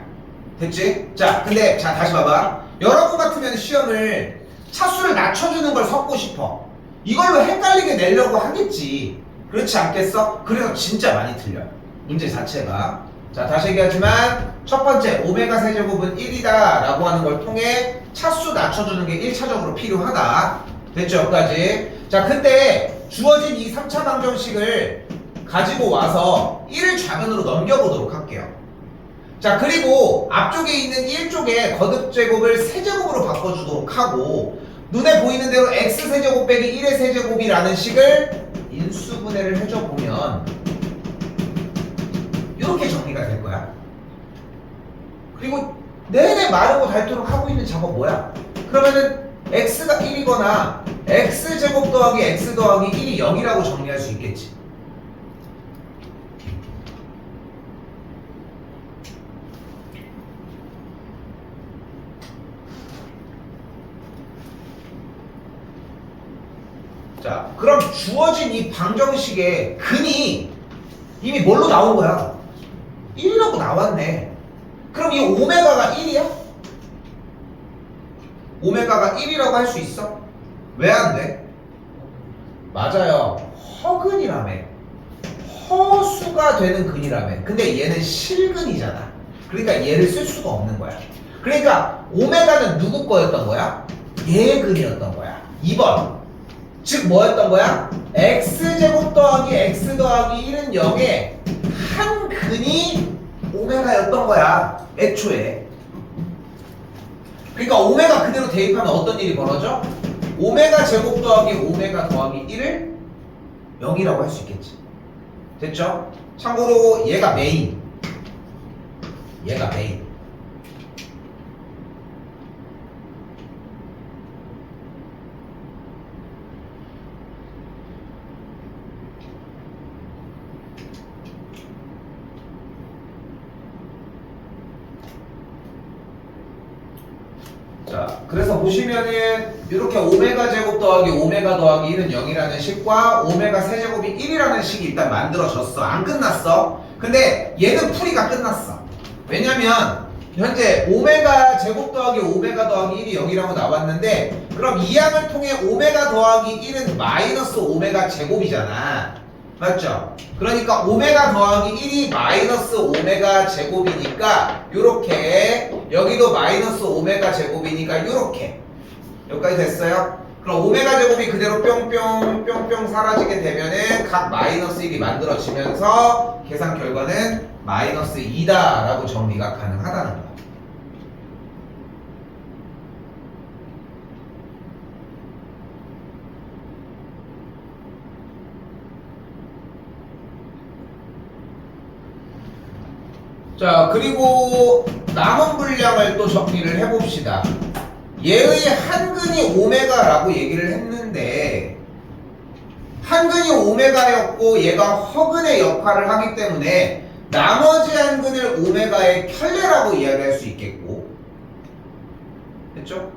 됐지? 자, 근데 자 다시 봐봐. 여러분 같으면 시험을 차수를 낮춰주는 걸 섞고 싶어. 이걸로 헷갈리게 내려고 하겠지. 그렇지 않겠어? 그래서 진짜 많이 틀려 문제 자체가. 자, 다시 얘기하지만 첫 번째 오메가 세제곱은 1이다 라고 하는 걸 통해 차수 낮춰주는 게 1차적으로 필요하다. 됐죠? 여기까지. 자, 근데 주어진 이 3차 방정식을 가지고 와서 1을 좌변으로 넘겨보도록 할게요. 자, 그리고 앞쪽에 있는 1쪽에 거듭제곱을 세제곱으로 바꿔주도록 하고, 눈에 보이는 대로 x세제곱 빼기 1의 세제곱이라는 식을 인수분해를 해줘보면 이렇게 정리가 될 거야. 그리고 내내 마르고 닳도록 하고 있는 작업 뭐야? 그러면은 x가 1이거나 x제곱 더하기 x 더하기 1이 0이라고 정리할 수 있겠지. 자, 그럼 주어진 이 방정식의 근이 이미 뭘로 나온 거야? 1이라고 나왔네. 그럼 이 오메가가 1이야? 오메가가 1이라고 할 수 있어? 왜 안 돼? 맞아요. 허근이라며. 허수가 되는 근이라며. 근데 얘는 실근이잖아. 그러니까 얘를 쓸 수가 없는 거야. 그러니까 오메가는 누구 거였던 거야? 얘의 근이었던 거야. 2번. 즉 뭐였던 거야? x제곱 더하기 x 더하기 1은 0의 한 근이 오메가였던 거야. 애초에. 그러니까 오메가 그대로 대입하면 어떤 일이 벌어져? 오메가 제곱 더하기 오메가 더하기 1을 0이라고 할 수 있겠지. 됐죠? 참고로 얘가 메인. 얘가 메인. 자, 그래서 보시면은 이렇게 오메가 제곱 더하기 오메가 더하기 1은 0이라는 식과 오메가 세제곱이 1이라는 식이 일단 만들어졌어. 안 끝났어. 근데 얘는 풀이가 끝났어. 왜냐면 현재 오메가 제곱 더하기 오메가 더하기 1이 0이라고 나왔는데 그럼 이 항을 통해 오메가 더하기 1은 마이너스 오메가 제곱이잖아. 맞죠? 그러니까 오메가 더하기 1이 마이너스 오메가 제곱이니까 요렇게 여기도 마이너스 오메가 제곱이니까 요렇게 여기까지 됐어요? 그럼 오메가 제곱이 그대로 뿅뿅 뿅뿅 사라지게 되면은 각 마이너스 1이 만들어지면서 계산 결과는 마이너스 2다 라고 정리가 가능하다는 거야. 자, 그리고 남은 분량을 또 정리를 해봅시다. 얘의 한근이 오메가라고 얘기를 했는데 한근이 오메가였고 얘가 허근의 역할을 하기 때문에 나머지 한근을 오메가의 켤레라고 이야기할 수 있겠고, 됐죠?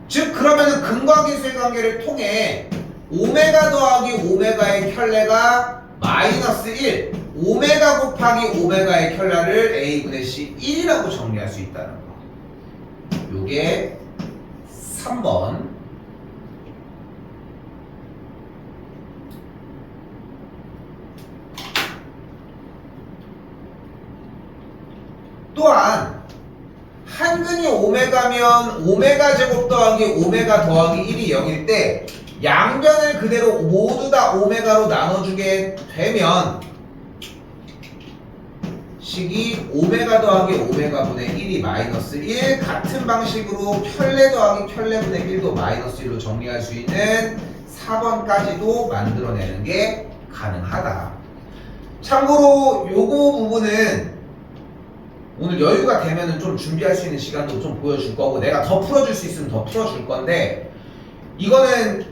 즉 그러면은 근과 기수의 관계를 통해 오메가 더하기 오메가의 켤레가 마이너스 1, 오메가 곱하기 오메가의 켤레를 A분의 C 1이라고 정리할 수 있다는 거. 요게 3번. 또한 한근이 오메가면 오메가 제곱 더하기 오메가 더하기 1이 0일 때 양변을 그대로 모두 다 오메가로 나눠주게 되면 식이 오메가 더하기 오메가 분의 1이 마이너스 1 같은 방식으로 켤레 더하기 켤레 분의 1도 마이너스 1로 정리할 수 있는 4번까지도 만들어내는 게 가능하다. 참고로 요거 부분은 오늘 여유가 되면은 좀 준비할 수 있는 시간도 좀 보여줄 거고 내가 더 풀어줄 수 있으면 더 풀어줄 건데 이거는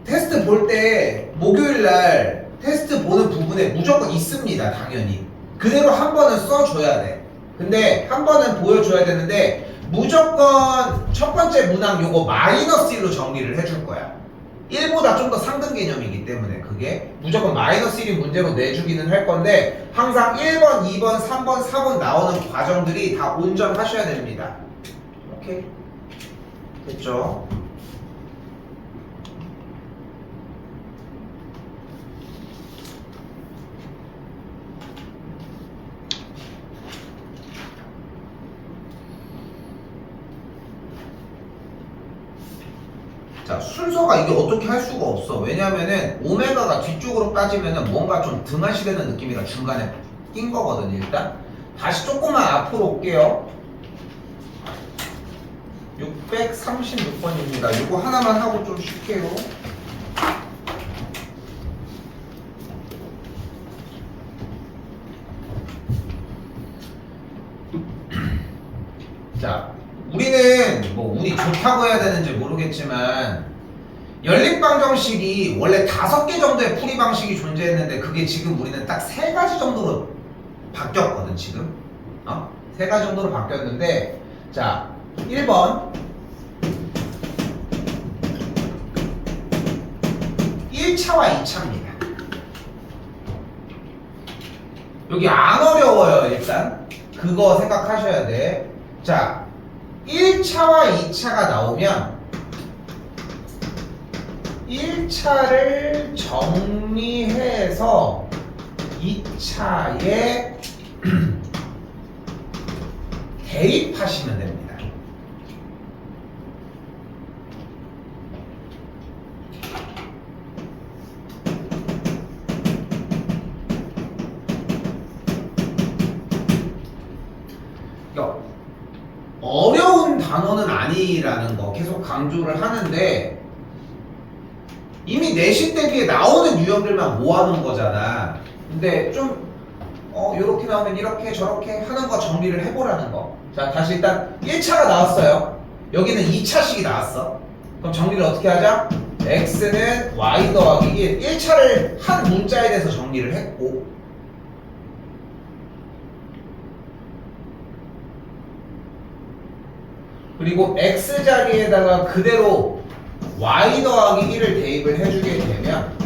테스트 볼 때 목요일날 테스트 보는 부분에 무조건 있습니다. 당연히 그대로 한 번은 써줘야 돼. 근데 한 번은 보여줘야 되는데 무조건 첫 번째 문항 요거 마이너스 1로 정리를 해줄 거야. 1보다 좀 더 상등 개념이기 때문에 그게 무조건 마이너스 1이 문제로 내주기는 할 건데 항상 1번, 2번, 3번, 4번 나오는 과정들이 다 온전하셔야 됩니다. 오케이? 됐죠? 자, 순서가 이게 어떻게 할 수가 없어. 왜냐면은 오메가가 뒤쪽으로 빠지면은 뭔가 좀 등하시되는 느낌이라 중간에 낀 거거든. 일단 다시 조금만 앞으로 올게요. 636번입니다. 이거 하나만 하고 좀 쉴게요. 자, 우리는 뭐 운이 좋다고 해야 되는지 모르겠지만 연립방정식이 원래 5개 정도의 풀이 방식이 존재했는데 그게 지금 우리는 딱 3가지 정도로 바뀌었거든. 지금 3가지 정도로 바뀌었는데 자 1번 1차와 2차입니다. 여기 안 어려워요. 일단 그거 생각하셔야 돼. 자 1차와 2차가 나오면 1차를 정리해서 2차에 대입하시면 됩니다. 그러니까 어려운 단어는 아니라는 거 계속 강조를 하는데 이미 내신 대비에 나오는 유형들만 모아놓은 거잖아. 근데 좀 요렇게 나오면 이렇게 저렇게 하는 거 정리를 해보라는 거. 자, 다시 일단 1차가 나왔어요. 여기는 2차식이 나왔어. 그럼 정리를 어떻게 하자? x는 y 더하기 1. 1차를 한 문자에 대해서 정리를 했고, 그리고 x 자리에다가 그대로 y 더하기 1을 대입을 해주게 되면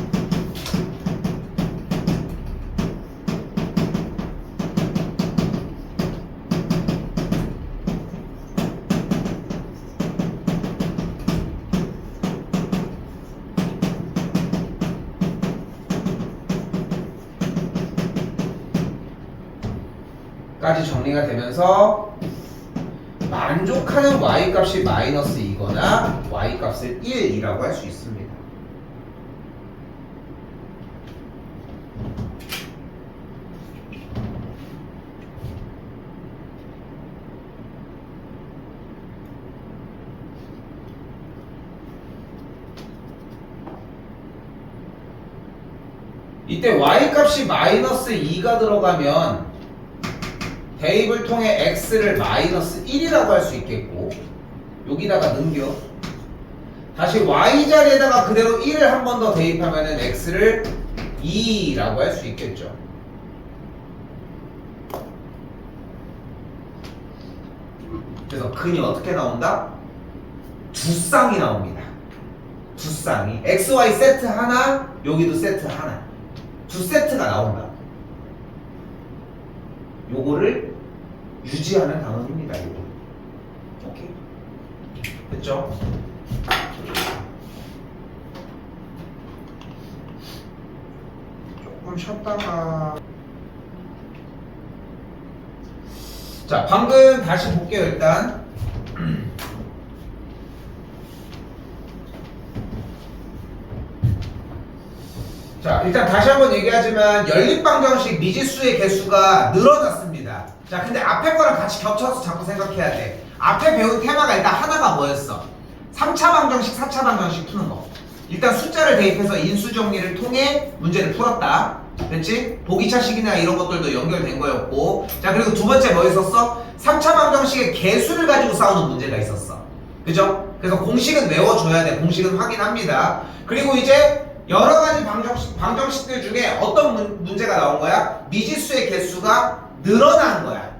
까지 정리가 되면서 만족하는 y값이 마이너스 2거나 y값을 1이라고 할 수 있습니다. 이때 y값이 마이너스 2가 들어가면 대입을 통해 x를 마이너스 1이라고 할 수 있겠고, 여기다가 넘겨 다시 y 자리에다가 그대로 1을 한 번 더 대입하면은 x를 2라고 할 수 있겠죠. 그래서 근이 어떻게 나온다? 두 쌍이 나옵니다. 두 쌍이 xy 세트 하나, 여기도 세트 하나, 두 세트가 나온다. 요거를 유지하는 단원입니다. 요거. 오케이. 됐죠? 조금 쉬었다가 자, 방금 다시 볼게요. 일단 자, 일단 다시 한번 얘기하지만 연립방정식 미지수의 개수가 늘어났습니다. 자, 근데 앞에 거랑 같이 겹쳐서 자꾸 생각해야 돼. 앞에 배운 테마가 일단 하나가 뭐였어? 3차 방정식, 4차 방정식 푸는 거. 일단 숫자를 대입해서 인수 정리를 통해 문제를 풀었다. 됐지? 보기차식이나 이런 것들도 연결된 거였고. 자, 그리고 두 번째 뭐 있었어? 3차 방정식의 개수를 가지고 싸우는 문제가 있었어. 그죠? 그래서 공식은 외워줘야 돼. 공식은 확인합니다. 그리고 이제 여러 가지 방정식들 중에 어떤 문제가 나온 거야? 미지수의 개수가 늘어난 거야.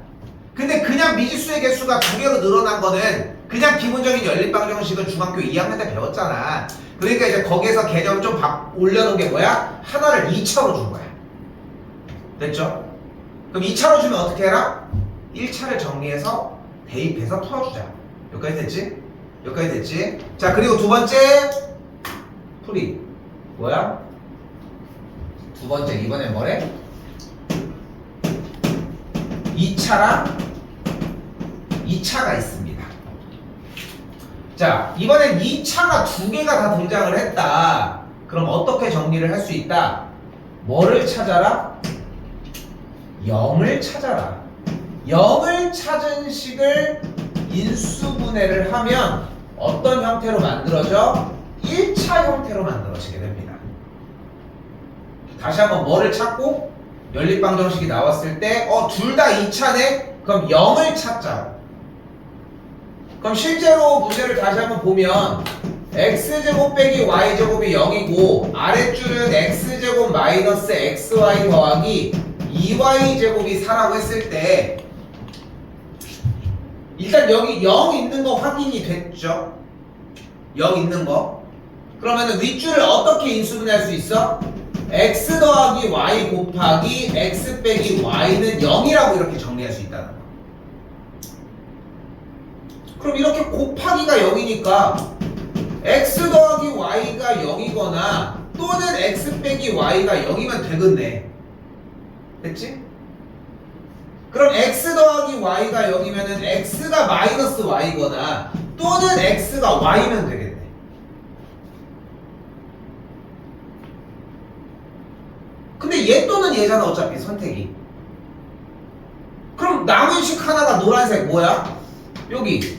근데 그냥 미지수의 개수가 두 개로 늘어난 거는 그냥 기본적인 연립방정식은 중학교 2학년 때 배웠잖아. 그러니까 이제 거기에서 개념 좀 올려놓은 게 뭐야? 하나를 2차로 준 거야. 됐죠? 그럼 2차로 주면 어떻게 해라? 1차를 정리해서 대입해서 풀어주자. 여기까지 됐지? 여기까지 됐지? 자, 그리고 두 번째 풀이 뭐야? 두 번째, 이번엔 뭐래? 2차랑 2차가 있습니다. 자, 이번엔 2차가 두 개가 다 등장을 했다. 그럼 어떻게 정리를 할 수 있다? 뭐를 찾아라? 0을 찾아라. 0을 찾은 식을 인수분해를 하면 어떤 형태로 만들어져? 1차 형태로 만들어지게 됩니다. 다시 한번 뭐를 찾고? 연립방정식이 나왔을 때 둘 다 2차네? 그럼 0을 찾자. 그럼 실제로 문제를 다시 한번 보면 x제곱 빼기 y제곱이 0이고 아랫줄은 x제곱 마이너스 xy 더하기 2y제곱이 4라고 했을 때 일단 여기 0 있는 거 확인이 됐죠? 0 있는 거. 그러면 윗줄을 어떻게 인수분해할 수 있어? x 더하기 y 곱하기 x 빼기 y는 0이라고 이렇게 정리할 수 있다는 거. 그럼 이렇게 곱하기가 0이니까 x 더하기 y가 0이거나 또는 x 빼기 y가 0이면 되겠네. 됐지? 그럼 x 더하기 더하기 y가 여기면은 x가 마이너스 y거나 또는 x가 y면 되겠네. 근데 얘 또는 얘잖아 어차피 선택이. 그럼 남은 식 하나가 노란색 뭐야? 여기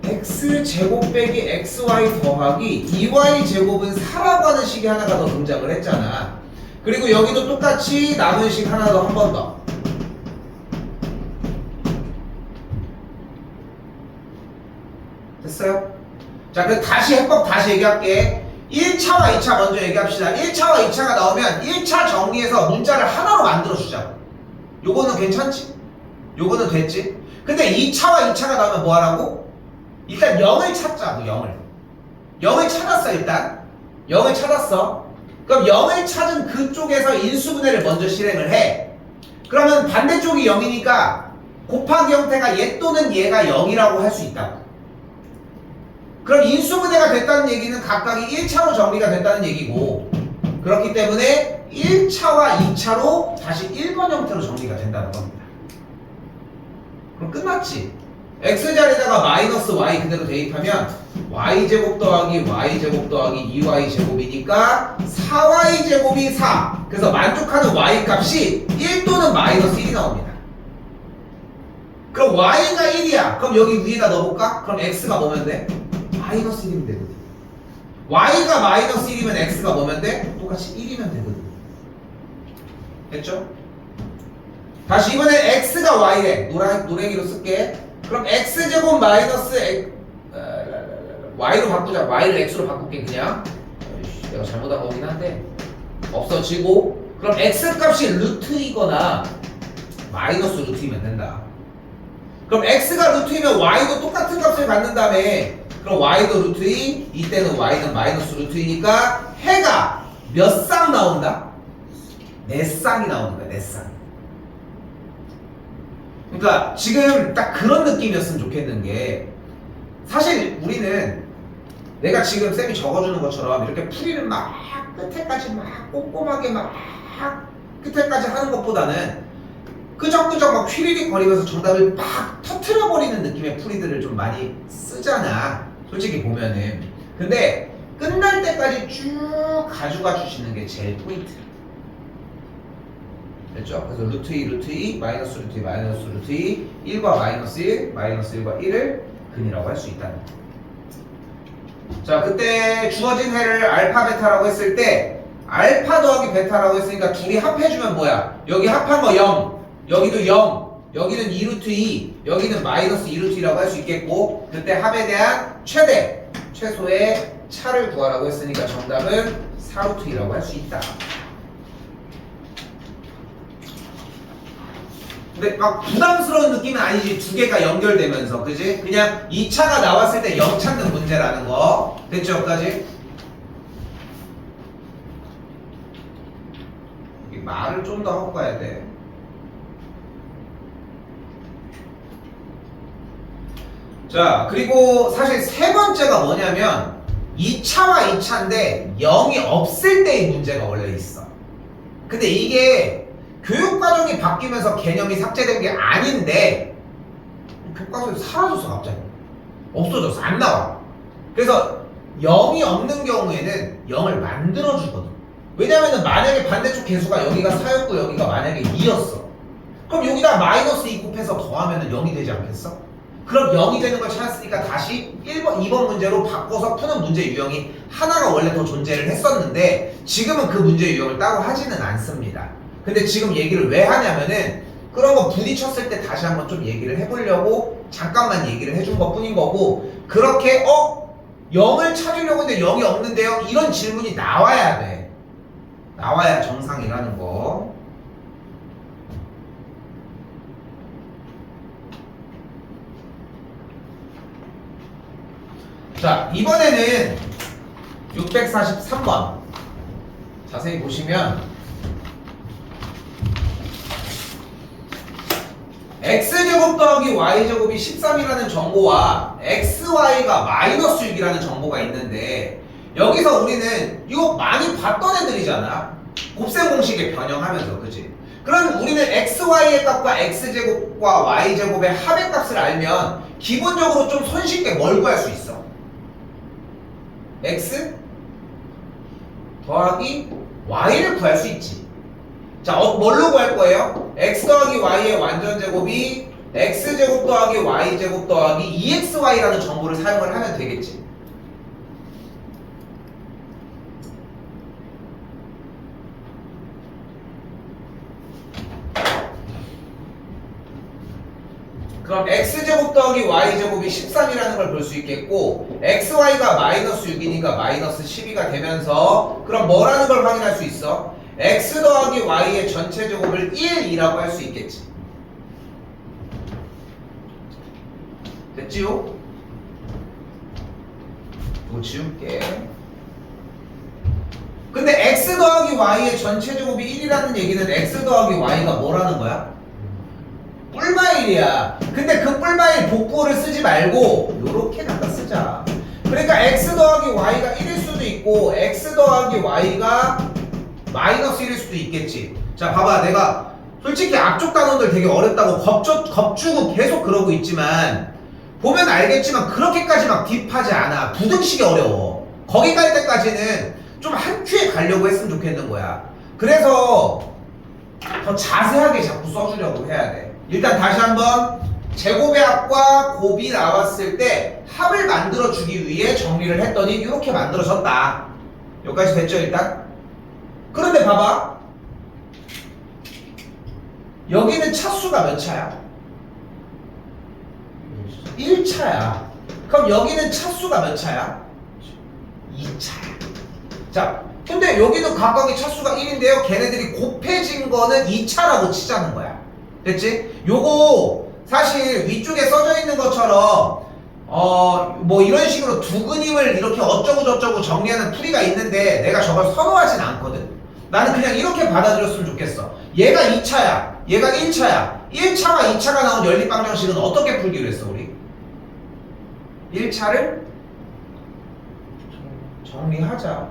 x제곱 빼기 xy 더하기 2y제곱은 4라고 하는 식이 하나가 더 등장을 했잖아. 그리고 여기도 똑같이 남은 식 하나 더 한 번 더. 됐어요? 자, 그럼 다시 해법 다시 얘기할게. 1차와 2차 먼저 얘기합시다. 1차와 2차가 나오면 1차 정리해서 문자를 하나로 만들어주자. 요거는 괜찮지? 요거는 됐지? 근데 2차와 2차가 나오면 뭐 하라고? 일단 0을 찾자고. 0을 찾았어. 일단 0을 찾았어. 그럼 0을 찾은 그쪽에서 인수분해를 먼저 실행을 해. 그러면 반대쪽이 0이니까 곱하기 형태가 얘 또는 얘가 0이라고 할 수 있다고. 그럼 인수분해가 됐다는 얘기는 각각이 1차로 정리가 됐다는 얘기고, 그렇기 때문에 1차와 2차로 다시 1번 형태로 정리가 된다는 겁니다. 그럼 끝났지? x자리에다가 마이너스 y 그대로 대입하면 y제곱 더하기 y제곱 더하기 2y제곱이니까 4y제곱이 4. 그래서 만족하는 y 값이 1 또는 마이너스 1이 나옵니다. 그럼 y가 1이야. 그럼 여기 위에다 넣어볼까? 그럼 x가 뭐면 돼? 마이너스 1이면 되거든. y가 마이너스 1이면 x가 뭐면 돼? 똑같이 1이면 되거든. 됐죠? 다시 이번엔 x가 y래. 노래기로 쓸게. 그럼 x제곱 마이너스 y로 바꾸자. y를 x로 바꿀게 그냥. 내가 잘못한 거긴 한데 없어지고, 그럼 x 값이 루트이거나 마이너스 루트이면 된다. 그럼 x가 루트이면 y도 똑같은 값을 갖는 다음에, 그럼 y도 루트 2, 이때는 y는 마이너스 루트 2니까 해가 몇 쌍 나온다? 4쌍이 나오는 거야. 4쌍. 그러니까 지금 딱 그런 느낌이었으면 좋겠는 게, 사실 우리는 내가 지금 쌤이 적어주는 것처럼 이렇게 풀이를 막 끝에까지 막 꼼꼼하게 막 끝에까지 하는 것보다는 끄적끄적 막 휘리릭 거리면서 정답을 막 터트려버리는 느낌의 풀이들을 좀 많이 쓰잖아, 솔직히 보면은. 근데 끝날 때까지 쭉 가져가 주시는 게 제일 포인트야. 됐죠? 그래서 루트 2, 루트 2, 마이너스 루트 2, 마이너스 루트 2, 1과 마이너스 1, 마이너스 1과 1을 근이라고 할 수 있다는 거. 자, 그때 주어진 해를 알파, 베타라고 했을 때 알파 더하기 베타라고 했으니까 둘이 합해주면 뭐야? 여기 합한 거 0, 여기도 0, 여기는 2루트 2, 여기는 마이너스 2루트 2라고 할 수 있겠고, 그때 합에 대한 최소의 차를 구하라고 했으니까 정답은 4루트 2라고 할 수 있다. 근데 막 부담스러운 느낌은 아니지. 두 개가 연결되면서, 그지? 그냥 2차가 나왔을 때 0 찾는 문제라는 거. 됐죠? 여기까지? 말을 좀 더 하고 가야 돼. 자, 그리고 사실 세 번째가 뭐냐면 2차와 2차인데 0이 없을 때의 문제가 원래 있어. 근데 이게 교육과정이 바뀌면서 개념이 삭제된 게 아닌데 교과서에서 사라졌어. 갑자기 없어졌어. 안 나와. 그래서 0이 없는 경우에는 0을 만들어주거든. 왜냐면은 만약에 반대쪽 개수가 여기가 4였고 여기가 만약에 2였어. 그럼 여기다 마이너스 2 곱해서 더하면은 0이 되지 않겠어? 그럼 0이 되는 걸 찾았으니까 다시 1번, 2번 문제로 바꿔서 푸는 문제 유형이 하나가 원래 더 존재를 했었는데 지금은 그 문제 유형을 따로 하지는 않습니다. 근데 지금 얘기를 왜 하냐면은 그런 거 부딪혔을 때 다시 한번 좀 얘기를 해보려고 잠깐만 얘기를 해준 것 뿐인 거고, 그렇게 0을 찾으려고 했는데 0이 없는데요? 이런 질문이 나와야 돼. 나와야 정상이라는 거. 자, 이번에는 643번 자세히 보시면 x제곱 더하기 y제곱이 13이라는 정보와 xy가 마이너스 6이라는 정보가 있는데, 여기서 우리는 이거 많이 봤던 애들이잖아. 곱셈 공식에 변형하면서, 그치? 그럼 우리는 xy의 값과 x제곱과 y제곱의 합의 값을 알면 기본적으로 좀 손쉽게 뭘 구할 수 있어? x 더하기 y를 구할 수 있지. 자, 뭘로 구할 거예요? x 더하기 y의 완전 제곱이 x제곱 더하기 y제곱 더하기 2xy라는 정보를 사용을 하면 되겠지. 그럼 x제곱 더하기 y제곱이 13이라는 걸 볼 수 있겠고 xy가 마이너스 6이니까 마이너스 12가 되면서 그럼 뭐라는 걸 확인할 수 있어? x 더하기 y의 전체 제곱을 1이라고 할 수 있겠지. 됐지요? 이거 지울게. 근데 x 더하기 y의 전체 제곱이 1이라는 얘기는 x 더하기 y가 뭐라는 거야? 뿔마일이야. 근데 그 뿔마일 복구를 쓰지 말고 요렇게 갖다 쓰자. 그러니까 x 더하기 y가 1일 수도 있고 x 더하기 y가 마이너스 1일 수도 있겠지. 자, 봐봐. 내가 솔직히 앞쪽 단원들 되게 어렵다고 겁주고 계속 그러고 있지만 보면 알겠지만 그렇게까지 막 딥하지 않아. 부등식이 어려워. 거기 갈 때까지는 좀 한 큐에 가려고 했으면 좋겠는 거야. 그래서 더 자세하게 자꾸 써주려고 해야 돼. 일단 다시 한번 제곱의 합과 곱이 나왔을 때 합을 만들어주기 위해 정리를 했더니 이렇게 만들어졌다. 여기까지 됐죠 일단? 그런데 봐봐. 여기는 차수가 몇 차야? 1차야. 그럼 여기는 차수가 몇 차야? 2차야. 자, 근데 여기는 각각의 차수가 1인데요. 걔네들이 곱해진 거는 2차라고 치자는 거야. 됐지? 요거 사실 위쪽에 써져 있는 것처럼 뭐 이런 식으로 두 근임을 이렇게 어쩌고 저쩌고 정리하는 풀이가 있는데 내가 저걸 선호하진 않거든. 나는 그냥 이렇게 받아들였으면 좋겠어. 얘가 2차야. 얘가 1차야. 1차와 2차가 나온 연립방정식은 어떻게 풀기로 했어 우리? 1차를 정리하자.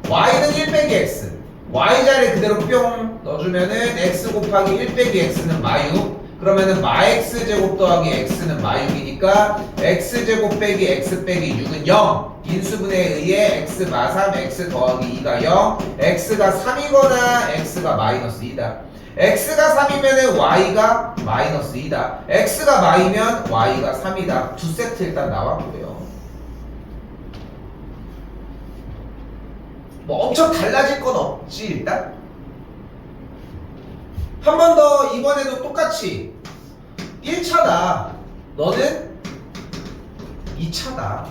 y는 1 빼기 x. y자리에 그대로 뿅 넣어주면은 x 곱하기 1 빼기 x는 마육. 그러면은 마x 제곱 더하기 x는 마육이니까 x제곱 빼기 x 빼기 6은 0. 인수분해에 의해 x 마3 x 더하기 2가 0. x가 3이거나 x가 마이너스 2다. x가 3이면은 y가 마이너스 2다. x가 마이면 y가 3이다. 두 세트 일단 나왔고요. 뭐 엄청 달라질 건 없지 일단. 한 번 더 이번에도 똑같이 1차다. 너는 2차다.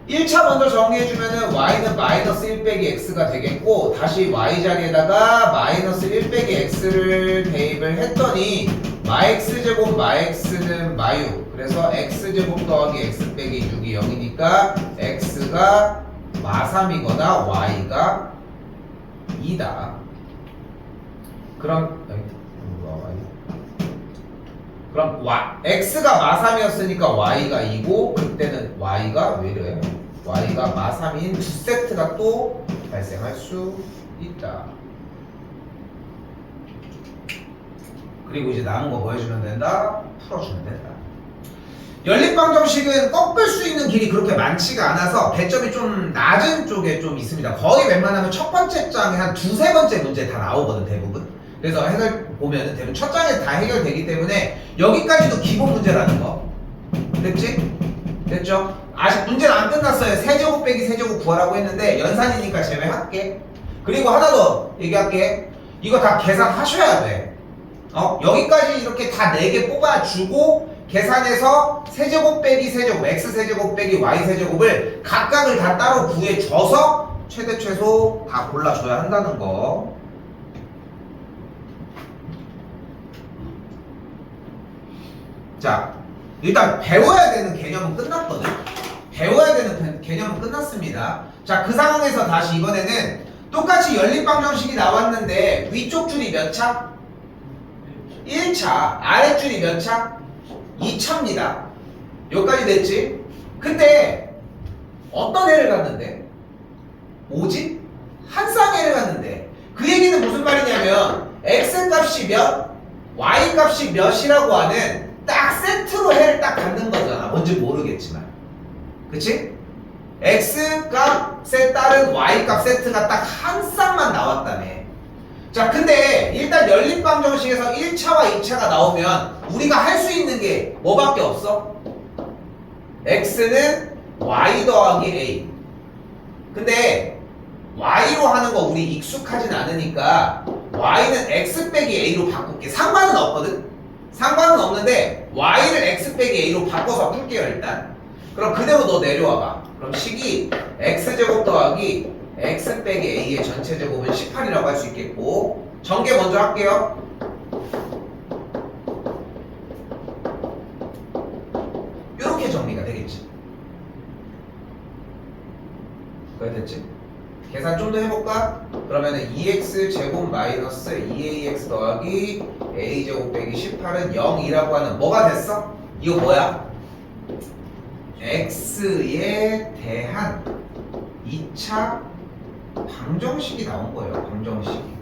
1차 먼저 정리해주면은 y는 마이너스 1 빼기 x가 되겠고 다시 y 자리에다가 마이너스 1 빼기 x를 대입을 했더니 마x제곱 마x는 마육. 그래서 x제곱 더하기 x 빼기 6이 0이니까 x가 마3이거나 y가 2다. 그럼 x가 마3이었으니까 y가 2고 그때는 y가 왜 이래? y가 마3인 두 세트가 또 발생할 수 있다. 그리고 이제 남은 거 뭐 해주면 된다? 풀어주면 된다. 연립방정식은 꺾을 수 있는 길이 그렇게 많지가 않아서 배점이 좀 낮은 쪽에 좀 있습니다. 거의 웬만하면 첫 번째 장에 한 두세 번째 문제 다 나오거든 대부분. 그래서 해설 보면은 대부분 첫 장에 다 해결되기 때문에 여기까지도 기본 문제라는 거. 됐지? 됐죠? 아직 문제는 안 끝났어요. 세제곱 빼기 세제곱 구하라고 했는데 연산이니까 제외할게. 그리고 하나 더 얘기할게. 이거 다 계산하셔야 돼. 여기까지 이렇게 다 4개 뽑아주고 계산해서 세제곱 빼기 세제곱, x 세제곱 빼기 y 세제곱을 각각을 다 따로 구해줘서 최대 최소 다 골라줘야 한다는 거. 자, 일단 배워야 되는 개념은 끝났거든. 배워야 되는 개념은 끝났습니다. 자, 그 상황에서 다시 이번에는 똑같이 연립방정식이 나왔는데 위쪽 줄이 몇 차? 1차. 아랫줄이 몇 차? 2차입니다. 여기까지 됐지? 근데 어떤 해를 갔는데? 오직 한 쌍해를 갔는데 그 얘기는 무슨 말이냐면 x값이 몇, y값이 몇이라고 하는 딱 세트로 해를 딱 갖는 거잖아. 뭔지 모르겠지만. 그치? x값에 따른 y값 세트가 딱 한 쌍만 나왔다며. 자, 근데 일단 연립방정식에서 1차와 2차가 나오면 우리가 할 수 있는 게 뭐밖에 없어? x는 y 더하기 a. 근데 y로 하는 거 우리 익숙하진 않으니까 y는 x 빼기 a로 바꿀게. 상관은 없거든? 상관은 없는데 y를 x 빼기 a로 바꿔서 풀게요 일단. 그럼 그대로 너 내려와봐. 그럼 식이 x제곱 더하기 x 빼기 a의 전체 제곱은 18이라고 할 수 있겠고, 전개 먼저 할게요. 이렇게 정리가 되겠지. 그래 됐지? 계산 좀 더 해볼까? 그러면은 2x 제곱 마이너스 2ax 더하기 a 제곱 빼기 18은 0이라고 하는 뭐가 됐어? 이거 뭐야? x에 대한 2차 방정식이 나온 거예요. 방정식이.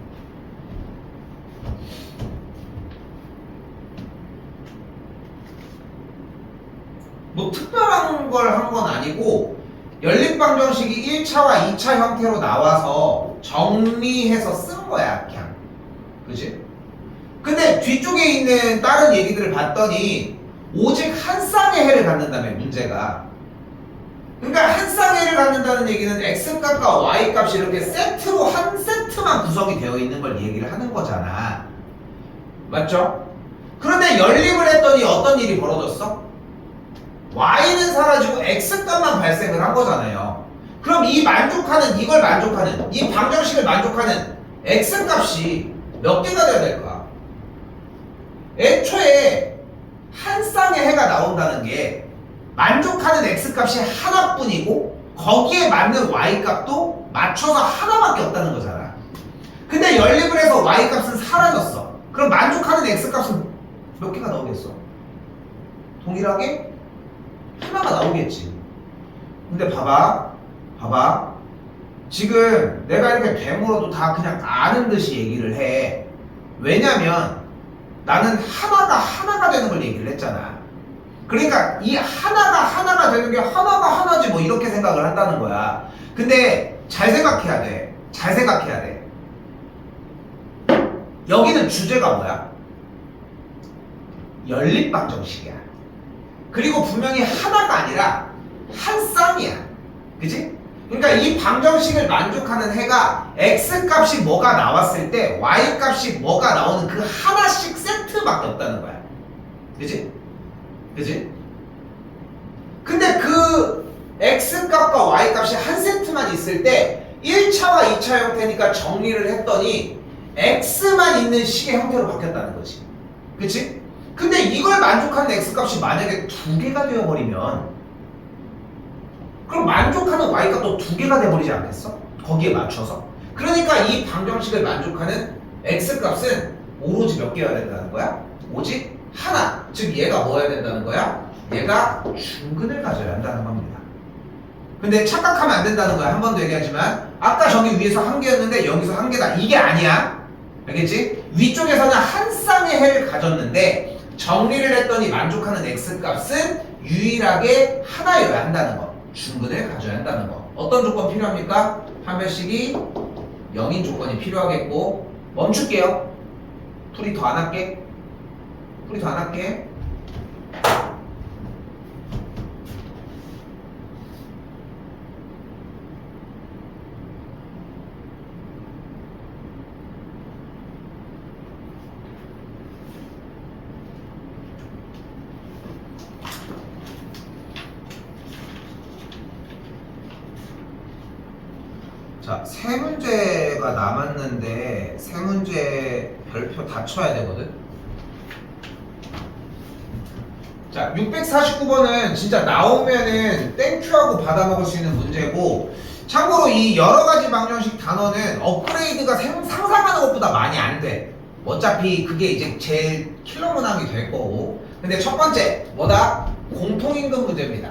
뭐 특별한 걸 한 건 아니고 연립방정식이 1차와 2차 형태로 나와서 정리해서 쓴 거야 그냥. 그치? 근데 뒤쪽에 있는 다른 얘기들을 봤더니 오직 한 쌍의 해를 갖는다며 문제가. 그러니까 한 쌍의 해를 갖는다는 얘기는 x값과 y값이 이렇게 세트로 한 세트만 구성이 되어 있는 걸 얘기를 하는 거잖아. 맞죠? 그런데 연립을 했더니 어떤 일이 벌어졌어? y는 사라지고 x값만 발생을 한 거잖아요. 그럼 이 만족하는, 이걸 만족하는, 이 방정식을 만족하는 x값이 몇 개가 돼야 될까? 애초에 한 쌍의 해가 나온다는 게 만족하는 x값이 하나뿐이고 거기에 맞는 y값도 맞춰서 하나밖에 없다는 거잖아. 근데 연립을 해서 y값은 사라졌어. 그럼 만족하는 x값은 몇 개가 나오겠어? 동일하게 하나가 나오겠지. 근데 봐봐. 지금 내가 이렇게 되물어도 다 그냥 아는 듯이 얘기를 해. 왜냐면 나는 하나가 되는 걸 얘기를 했잖아. 그러니까 이 하나가 되는 게 하나가 하나지 뭐 이렇게 생각을 한다는 거야. 근데 잘 생각해야 돼. 여기는 주제가 뭐야? 연립방정식이야. 그리고 분명히 하나가 아니라 한 쌍이야. 그치? 그러니까 이 방정식을 만족하는 해가 x값이 뭐가 나왔을 때 y값이 뭐가 나오는 그 하나씩 세트밖에 없다는 거야. 그치? 근데 그 x값과 y값이 한 세트만 있을 때 1차와 2차 형태니까 정리를 했더니 x만 있는 식의 형태로 바뀌었다는 거지. 그치? 근데 이걸 만족하는 x값이 만약에 두 개가 되어버리면 그럼 만족하는 y값도 두 개가 돼버리지 않겠어? 거기에 맞춰서. 그러니까 이 방정식을 만족하는 x값은 오로지 몇 개여야 된다는 거야? 오직 하나. 즉 얘가 뭐 해야 된다는 거야? 얘가 중근을 가져야 한다는 겁니다. 근데 착각하면 안 된다는 거야. 한 번 더 얘기하지만 아까 저기 위에서 한 개였는데 여기서 한 개다. 이게 아니야. 알겠지? 위쪽에서는 한 쌍의 해를 가졌는데 정리를 했더니 만족하는 x값은 유일하게 하나여야 한다는 거. 중근을 가져야 한다는 거. 어떤 조건 필요합니까? 판별식이 0인 조건이 필요하겠고. 멈출게요. 풀이 더 안 할게. 자, 세 문제가 남았는데 세 문제 별표 다 쳐야 되거든. 자, 649번은 진짜 나오면은 땡큐하고 받아먹을 수 있는 문제고, 참고로 이 여러가지 방정식 단어는 업그레이드가 상상하는 것보다 많이 안 돼. 어차피 그게 이제 제일 킬러 문항이 될 거고. 근데 첫 번째 뭐다? 공통임금 문제입니다.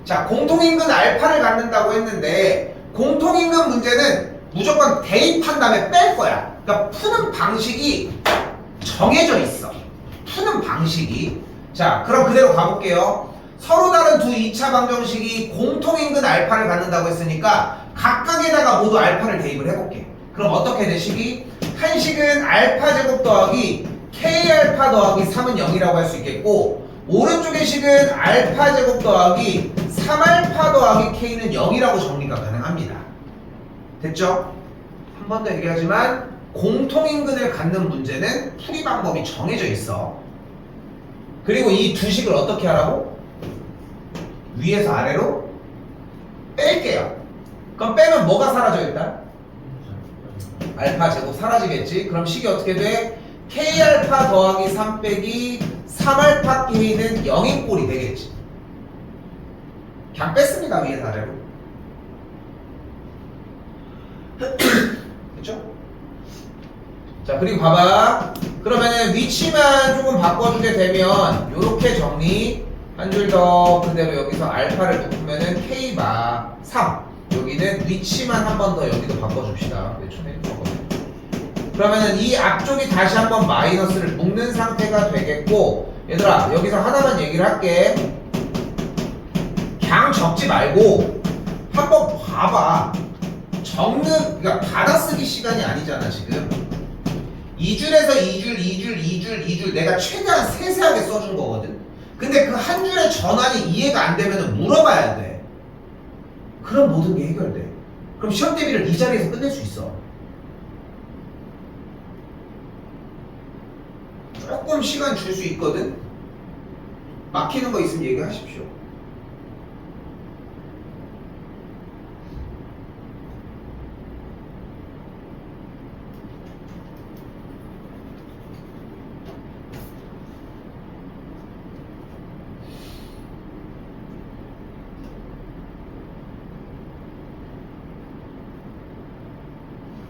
자, 공통임금 알파를 갖는다고 했는데 공통임금 문제는 무조건 대입한 다음에 뺄 거야. 그러니까 푸는 방식이 정해져 있어. 푸는 방식이. 자, 그럼 그대로 가볼게요. 서로 다른 두 2차 방정식이 공통인근 알파를 갖는다고 했으니까 각각에다가 모두 알파를 대입을 해볼게. 그럼 어떻게 돼, 식이? 한 식은 알파 제곱 더하기 k 알파 더하기 3은 0이라고 할 수 있겠고, 오른쪽의 식은 알파 제곱 더하기 3알파 더하기 k는 0이라고 정리가 가능합니다. 됐죠? 한 번 더 얘기하지만 공통인근을 갖는 문제는 풀이 방법이 정해져 있어. 그리고 이 두 식을 어떻게 하라고? 위에서 아래로 뺄게요. 그럼 빼면 뭐가 사라져 일단? 알파 제곱 사라지겠지? 그럼 식이 어떻게 돼? K알파 더하기 3 빼기 3알파 K는 0인 꼴이 되겠지. 그냥 뺐습니다. 위에서 아래로. 됐죠? 자, 그리고 봐봐. 그러면은 위치만 조금 바꿔주게 되면 요렇게 정리. 한 줄 더 그대로 여기서 알파를 묶으면은 K마 3. 여기는 위치만 한 번 더 여기도 바꿔줍시다. 네, 처음에 바꿔줘. 그러면은 이 앞쪽이 다시 한번 마이너스를 묶는 상태가 되겠고, 얘들아 여기서 하나만 얘기를 할게. 그냥 적지 말고 한번 봐봐. 적는, 그러니까 받아쓰기 시간이 아니잖아 지금. 2줄에서 2줄 내가 최대한 세세하게 써준 거거든. 근데 그 한 줄의 전환이 이해가 안 되면 물어봐야 돼. 그럼 모든 게 해결돼. 그럼 시험 대비를 이 자리에서 끝낼 수 있어. 조금 시간 줄 수 있거든. 막히는 거 있으면 얘기하십시오.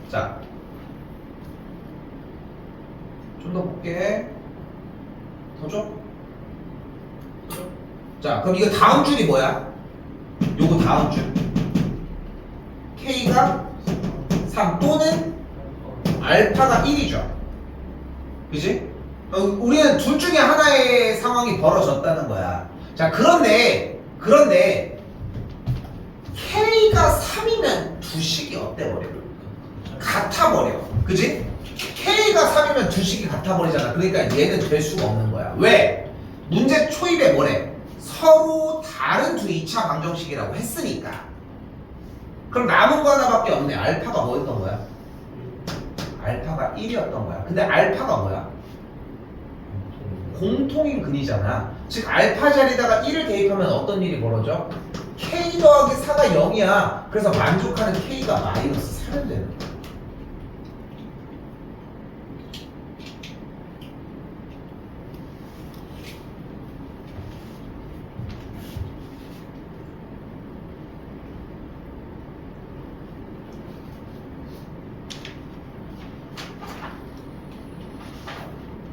자, 좀 더 볼게. 더 줘? 자, 그럼 이거 다음 줄이 뭐야? 요거 다음 줄. K가 3 또는 알파가 1이죠. 그지? 우리는 둘 중에 하나의 상황이 벌어졌다는 거야. 자, 그런데 K가 3이면 두 식이 어때 버려? 같아 버려. 그지? K가 3이면 두 식이 같아 버리잖아. 그러니까 얘는 될 수가 없는 거야. 왜? 문제 초입에 뭐래? 서로 다른 두 2차 방정식이라고 했으니까. 그럼 남은 거 하나밖에 없네. 알파가 뭐였던 거야? 알파가 1이었던 거야. 근데 알파가 뭐야? 공통인 근이잖아. 즉 알파 자리에다가 1을 대입하면 어떤 일이 벌어져? K 더하기 4가 0이야. 그래서 만족하는 K가 마이너스 4면 되는 거야.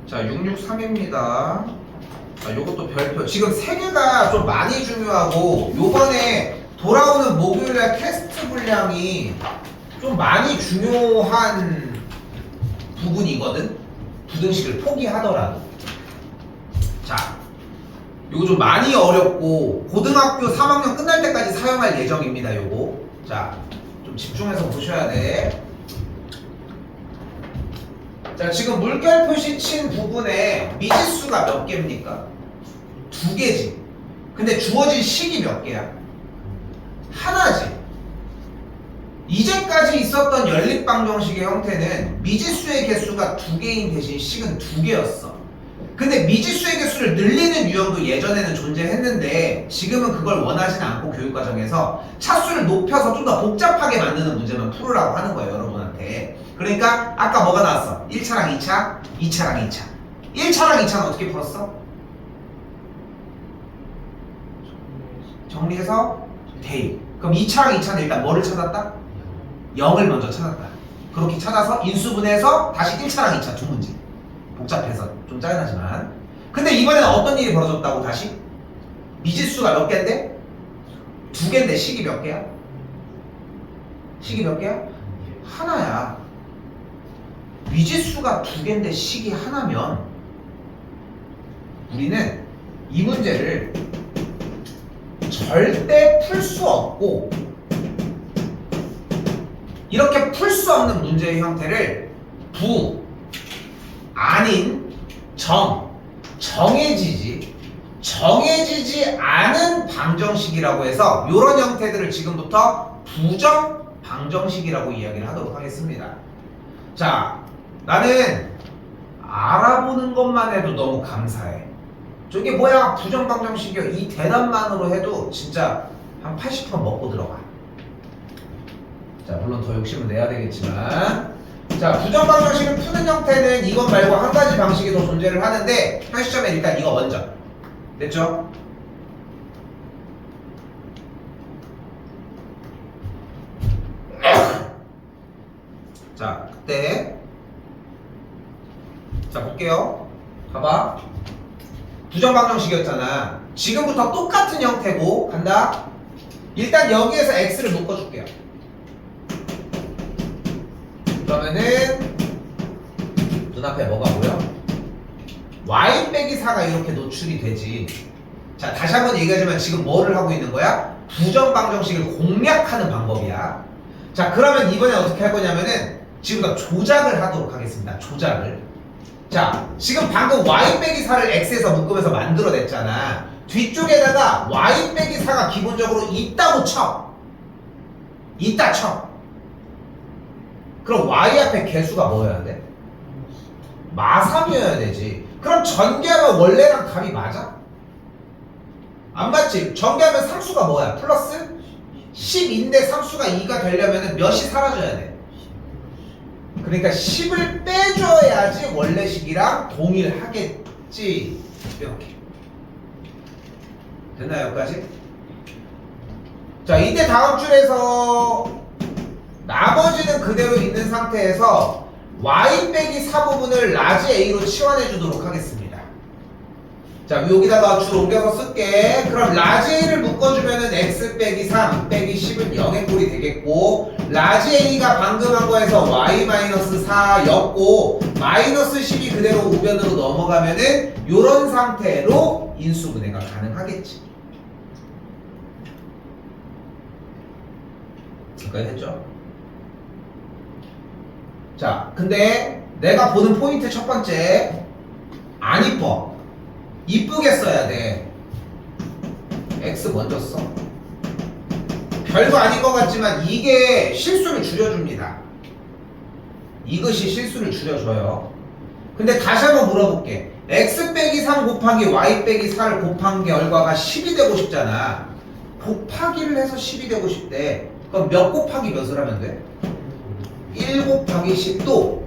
자, 663입니다. 자, 요것도 별표. 지금 3개가 좀 많이 중요하고, 요번에 돌아오는 목요일날 테스트 분량이 좀 많이 중요한 부분이거든? 부등식을 포기하더라도. 자, 요거 좀 많이 어렵고, 고등학교 3학년 끝날 때까지 사용할 예정입니다, 요거. 자, 좀 집중해서 보셔야 돼. 자, 지금 물결 표시 친 부분에 미지수가 몇 개입니까? 2개지. 근데 주어진 식이 몇 개야? 하나지. 이제까지 있었던 연립방정식의 형태는 미지수의 개수가 2개인 대신 식은 2개였어. 근데 미지수의 개수를 늘리는 유형도 예전에는 존재했는데 지금은 그걸 원하진 않고 교육과정에서 차수를 높여서 좀 더 복잡하게 만드는 문제만 풀으라고 하는 거예요, 여러분한테. 그러니까 아까 뭐가 나왔어? 1차랑 2차, 2차랑 2차. 1차랑 2차는 어떻게 풀었어? 정리해서 대입. 그럼 2차랑 2차는 일단 뭐를 찾았다? 0을 먼저 찾았다. 그렇게 찾아서 인수분해해서 다시 1차랑 2차 두 문제. 복잡해서 좀 짜증나지만. 근데 이번에는 어떤 일이 벌어졌다고 다시? 미지수가 몇 개인데? 2개인데 식이 몇 개야? 식이 몇 개야? 하나야. 미지수가 두 개인데 식이 하나면 우리는 이 문제를 절대 풀 수 없고 이렇게 풀 수 없는 문제의 형태를 부, 아닌, 정해지지 않은 방정식이라고 해서 이런 형태들을 지금부터 부정 방정식이라고 이야기를 하도록 하겠습니다. 자, 나는 알아보는 것만 해도 너무 감사해. 저게 뭐야? 부정 방정식이요. 이 대답만으로 해도 진짜 한 80% 먹고 들어가. 자, 물론 더 욕심은 내야 되겠지만, 자, 부정 방정식을 푸는 형태는 이것 말고 한 가지 방식이 더 존재를 하는데 현 시점에 일단 이거 먼저. 됐죠? 자, 그때 자, 볼게요. 봐봐. 부정 방정식이었잖아. 지금부터 똑같은 형태고 간다. 일단 여기에서 x를 묶어줄게요. 그러면은 눈앞에 뭐가 보여? y 빼기 4가 이렇게 노출이 되지. 자, 다시 한번 얘기하지만 지금 뭐를 하고 있는 거야? 부정 방정식을 공략하는 방법이야. 자, 그러면 이번에 어떻게 할 거냐면은 지금부터 조작을 하도록 하겠습니다. 조작을. 자, 지금 방금 y 빼기 4를 x에서 묶으면서 만들어냈잖아. 뒤쪽에다가 y 빼기 4가 기본적으로 있다고 쳐. 있다 쳐. 그럼 y 앞에 개수가 뭐여야 돼? 마3이어야 되지. 그럼 전개하면 원래랑 답이 맞아? 안 맞지? 전개하면 상수가 뭐야? 플러스 10인데 상수가 2가 되려면 몇이 사라져야 돼? 그러니까 10을 빼줘야지 원래식이랑 동일하겠지. 이렇게. 됐나요? 여기까지? 자, 이때 다음 줄에서 나머지는 그대로 있는 상태에서 y 빼기 4 부분을 라지 a로 치환해 주도록 하겠습니다. 자, 여기다가 줄 옮겨서 쓸게. 그럼 라지 a를 묶어주면은 x 빼기 3 빼기 10은 0의 꼴이 되겠고, 라지 a가 방금 한 거에서 y 마이너스 4였고 마이너스 10이 그대로 우변으로 넘어가면은 요런 상태로 인수분해가 가능하겠지. 여기까지 했죠? 자, 근데 내가 보는 포인트 첫 번째, 안 이뻐. 이쁘게 써야 돼. x 먼저 써. 별거 아닌 것 같지만 이게 실수를 줄여줍니다. 이것이 실수를 줄여줘요. 근데 다시 한번 물어볼게. x 빼기 3 곱하기 y 빼기 4를 곱한 결과가 10이 되고 싶잖아. 곱하기를 해서 10이 되고 싶대. 그럼 몇 곱하기 몇을 하면 돼? 1 곱하기 10도,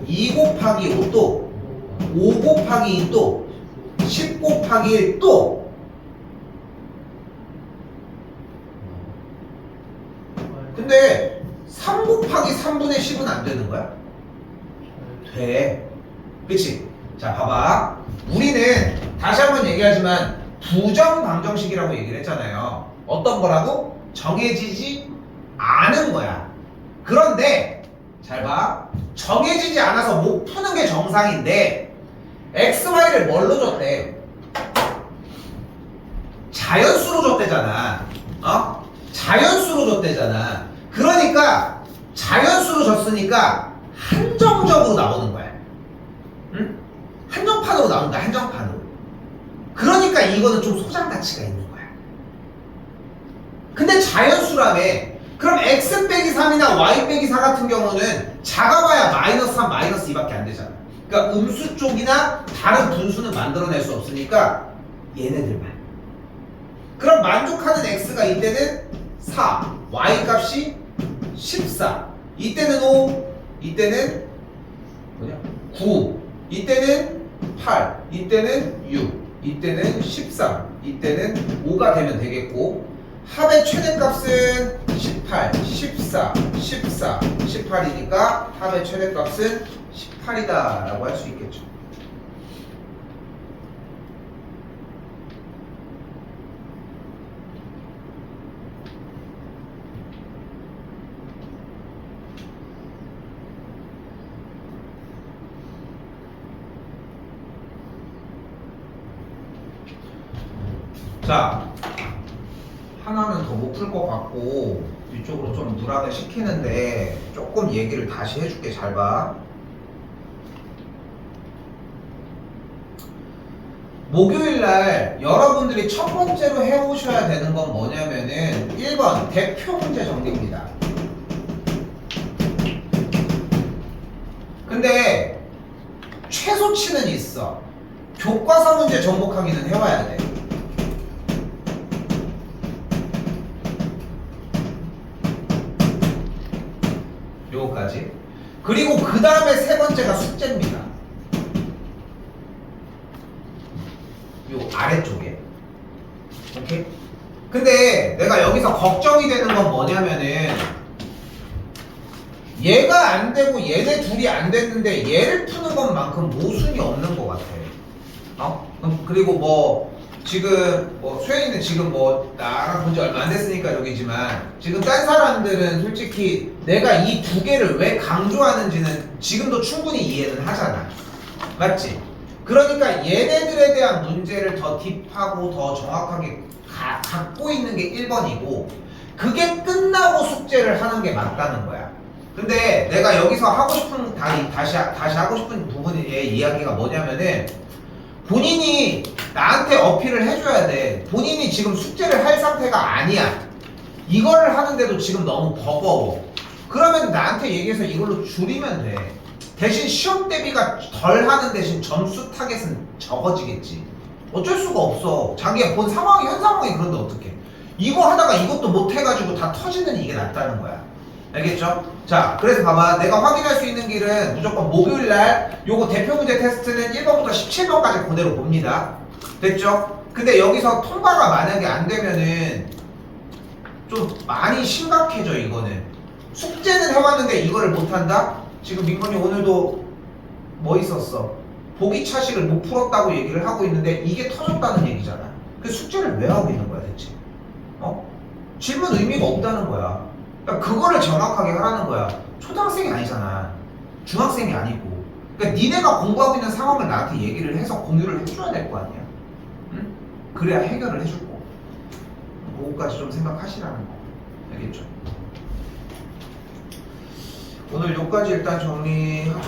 2 곱하기 5도, 5 곱하기 2도, 10 곱하기 1도. 근데 3 곱하기 3분의 10은 안 되는 거야? 돼. 그치? 자, 봐봐. 우리는 다시 한번 얘기하지만 부정 방정식이라고 얘기를 했잖아요. 어떤 거라고? 정해지지 않은 거야. 그런데 잘 봐. 정해지지 않아서 못 푸는 게 정상인데 x, y를 뭘로 줬대? 자연수로 줬대잖아. 어? 자연수로 줬대잖아. 그러니까 자연수로 줬으니까 한정적으로 나오는 거야. 응? 한정판으로 나오는 거야. 한정판으로. 그러니까 이거는 좀 소장 가치가 있는 거야. 근데 자연수라며. 그럼 x 빼기 3이나 y 빼기 4 같은 경우는 작아봐야 마이너스 3, 마이너스 2밖에 안 되잖아. 그러니까 음수 쪽이나 다른 분수는 만들어낼 수 없으니까 얘네들만. 그럼 만족하는 x가 이때는 4, y 값이 14, 이때는 5, 이때는 뭐냐? 9, 이때는 8, 이때는 6, 이때는 13, 이때는 5가 되면 되겠고, 합의 최대값은 18, 14, 14, 18이니까 합의 최대값은 18이다 라고 할 수 있겠죠. 자, 하나는 더 못 풀 것 같고 뒤쪽으로 좀 누락을 시키는데 조금 얘기를 다시 해줄게. 잘 봐. 목요일날 여러분들이 첫 번째로 해오셔야 되는 건 뭐냐면은 1번 대표 문제 정리입니다. 근데 최소치는 있어. 교과서 문제 정복하기는 해와야 돼. 요거까지. 그리고 그 다음에 세 번째가 숙제입니다. 요 아래쪽에. 오케이? 근데 내가 여기서 걱정이 되는 건 뭐냐면은 얘가 안 되고 얘네 둘이 안 됐는데 얘를 푸는 것만큼 모순이 없는 것 같아. 그리고 뭐 지금 뭐 수현이는 지금 뭐 나랑 본 지 얼마 안 됐으니까 여기지만 지금 딴 사람들은 솔직히 내가 이 두 개를 왜 강조하는지는 지금도 충분히 이해는 하잖아. 맞지? 그러니까 얘네들에 대한 문제를 더 딥하고 더 정확하게 갖고 있는 게 1번이고 그게 끝나고 숙제를 하는 게 맞다는 거야. 근데 내가 여기서 하고 싶은 다시 하고 싶은 부분의 이야기가 뭐냐면은 본인이 나한테 어필을 해줘야 돼. 본인이 지금 숙제를 할 상태가 아니야. 이거를 하는데도 지금 너무 버거워. 그러면 나한테 얘기해서 이걸로 줄이면 돼. 대신 시험 대비가 덜 하는 대신 점수 타겟은 적어지겠지. 어쩔 수가 없어. 자기가 본 상황이 현 상황이 그런데 어떡해. 이거 하다가 이것도 못 해가지고 다 터지는 이게 낫다는 거야. 알겠죠? 자, 그래서 봐봐. 내가 확인할 수 있는 길은 무조건 목요일날 요거 대표 문제 테스트는 1번부터 17번까지 그대로 봅니다. 됐죠? 근데 여기서 통과가 만약에 안 되면은 좀 많이 심각해져. 이거는 숙제는 해왔는데 이거를 못한다? 지금 민건이 오늘도 뭐 있었어? 보기 차식을 못 풀었다고 얘기를 하고 있는데 이게 터졌다는 얘기잖아. 그 숙제를 왜 하고 있는 거야 대체? 질문 의미가 없다는 거야. 그러니까 그거를 정확하게 하라는 거야. 초등학생이 아니잖아. 중학생이 아니고. 그러니까 니네가 공부하고 있는 상황을 나한테 얘기를 해서 공유를 해줘야 될 거 아니야. 응? 그래야 해결을 해줄 거고. 그거까지 좀 생각하시라는 거. 알겠죠? 오늘 여기까지 일단 정리하고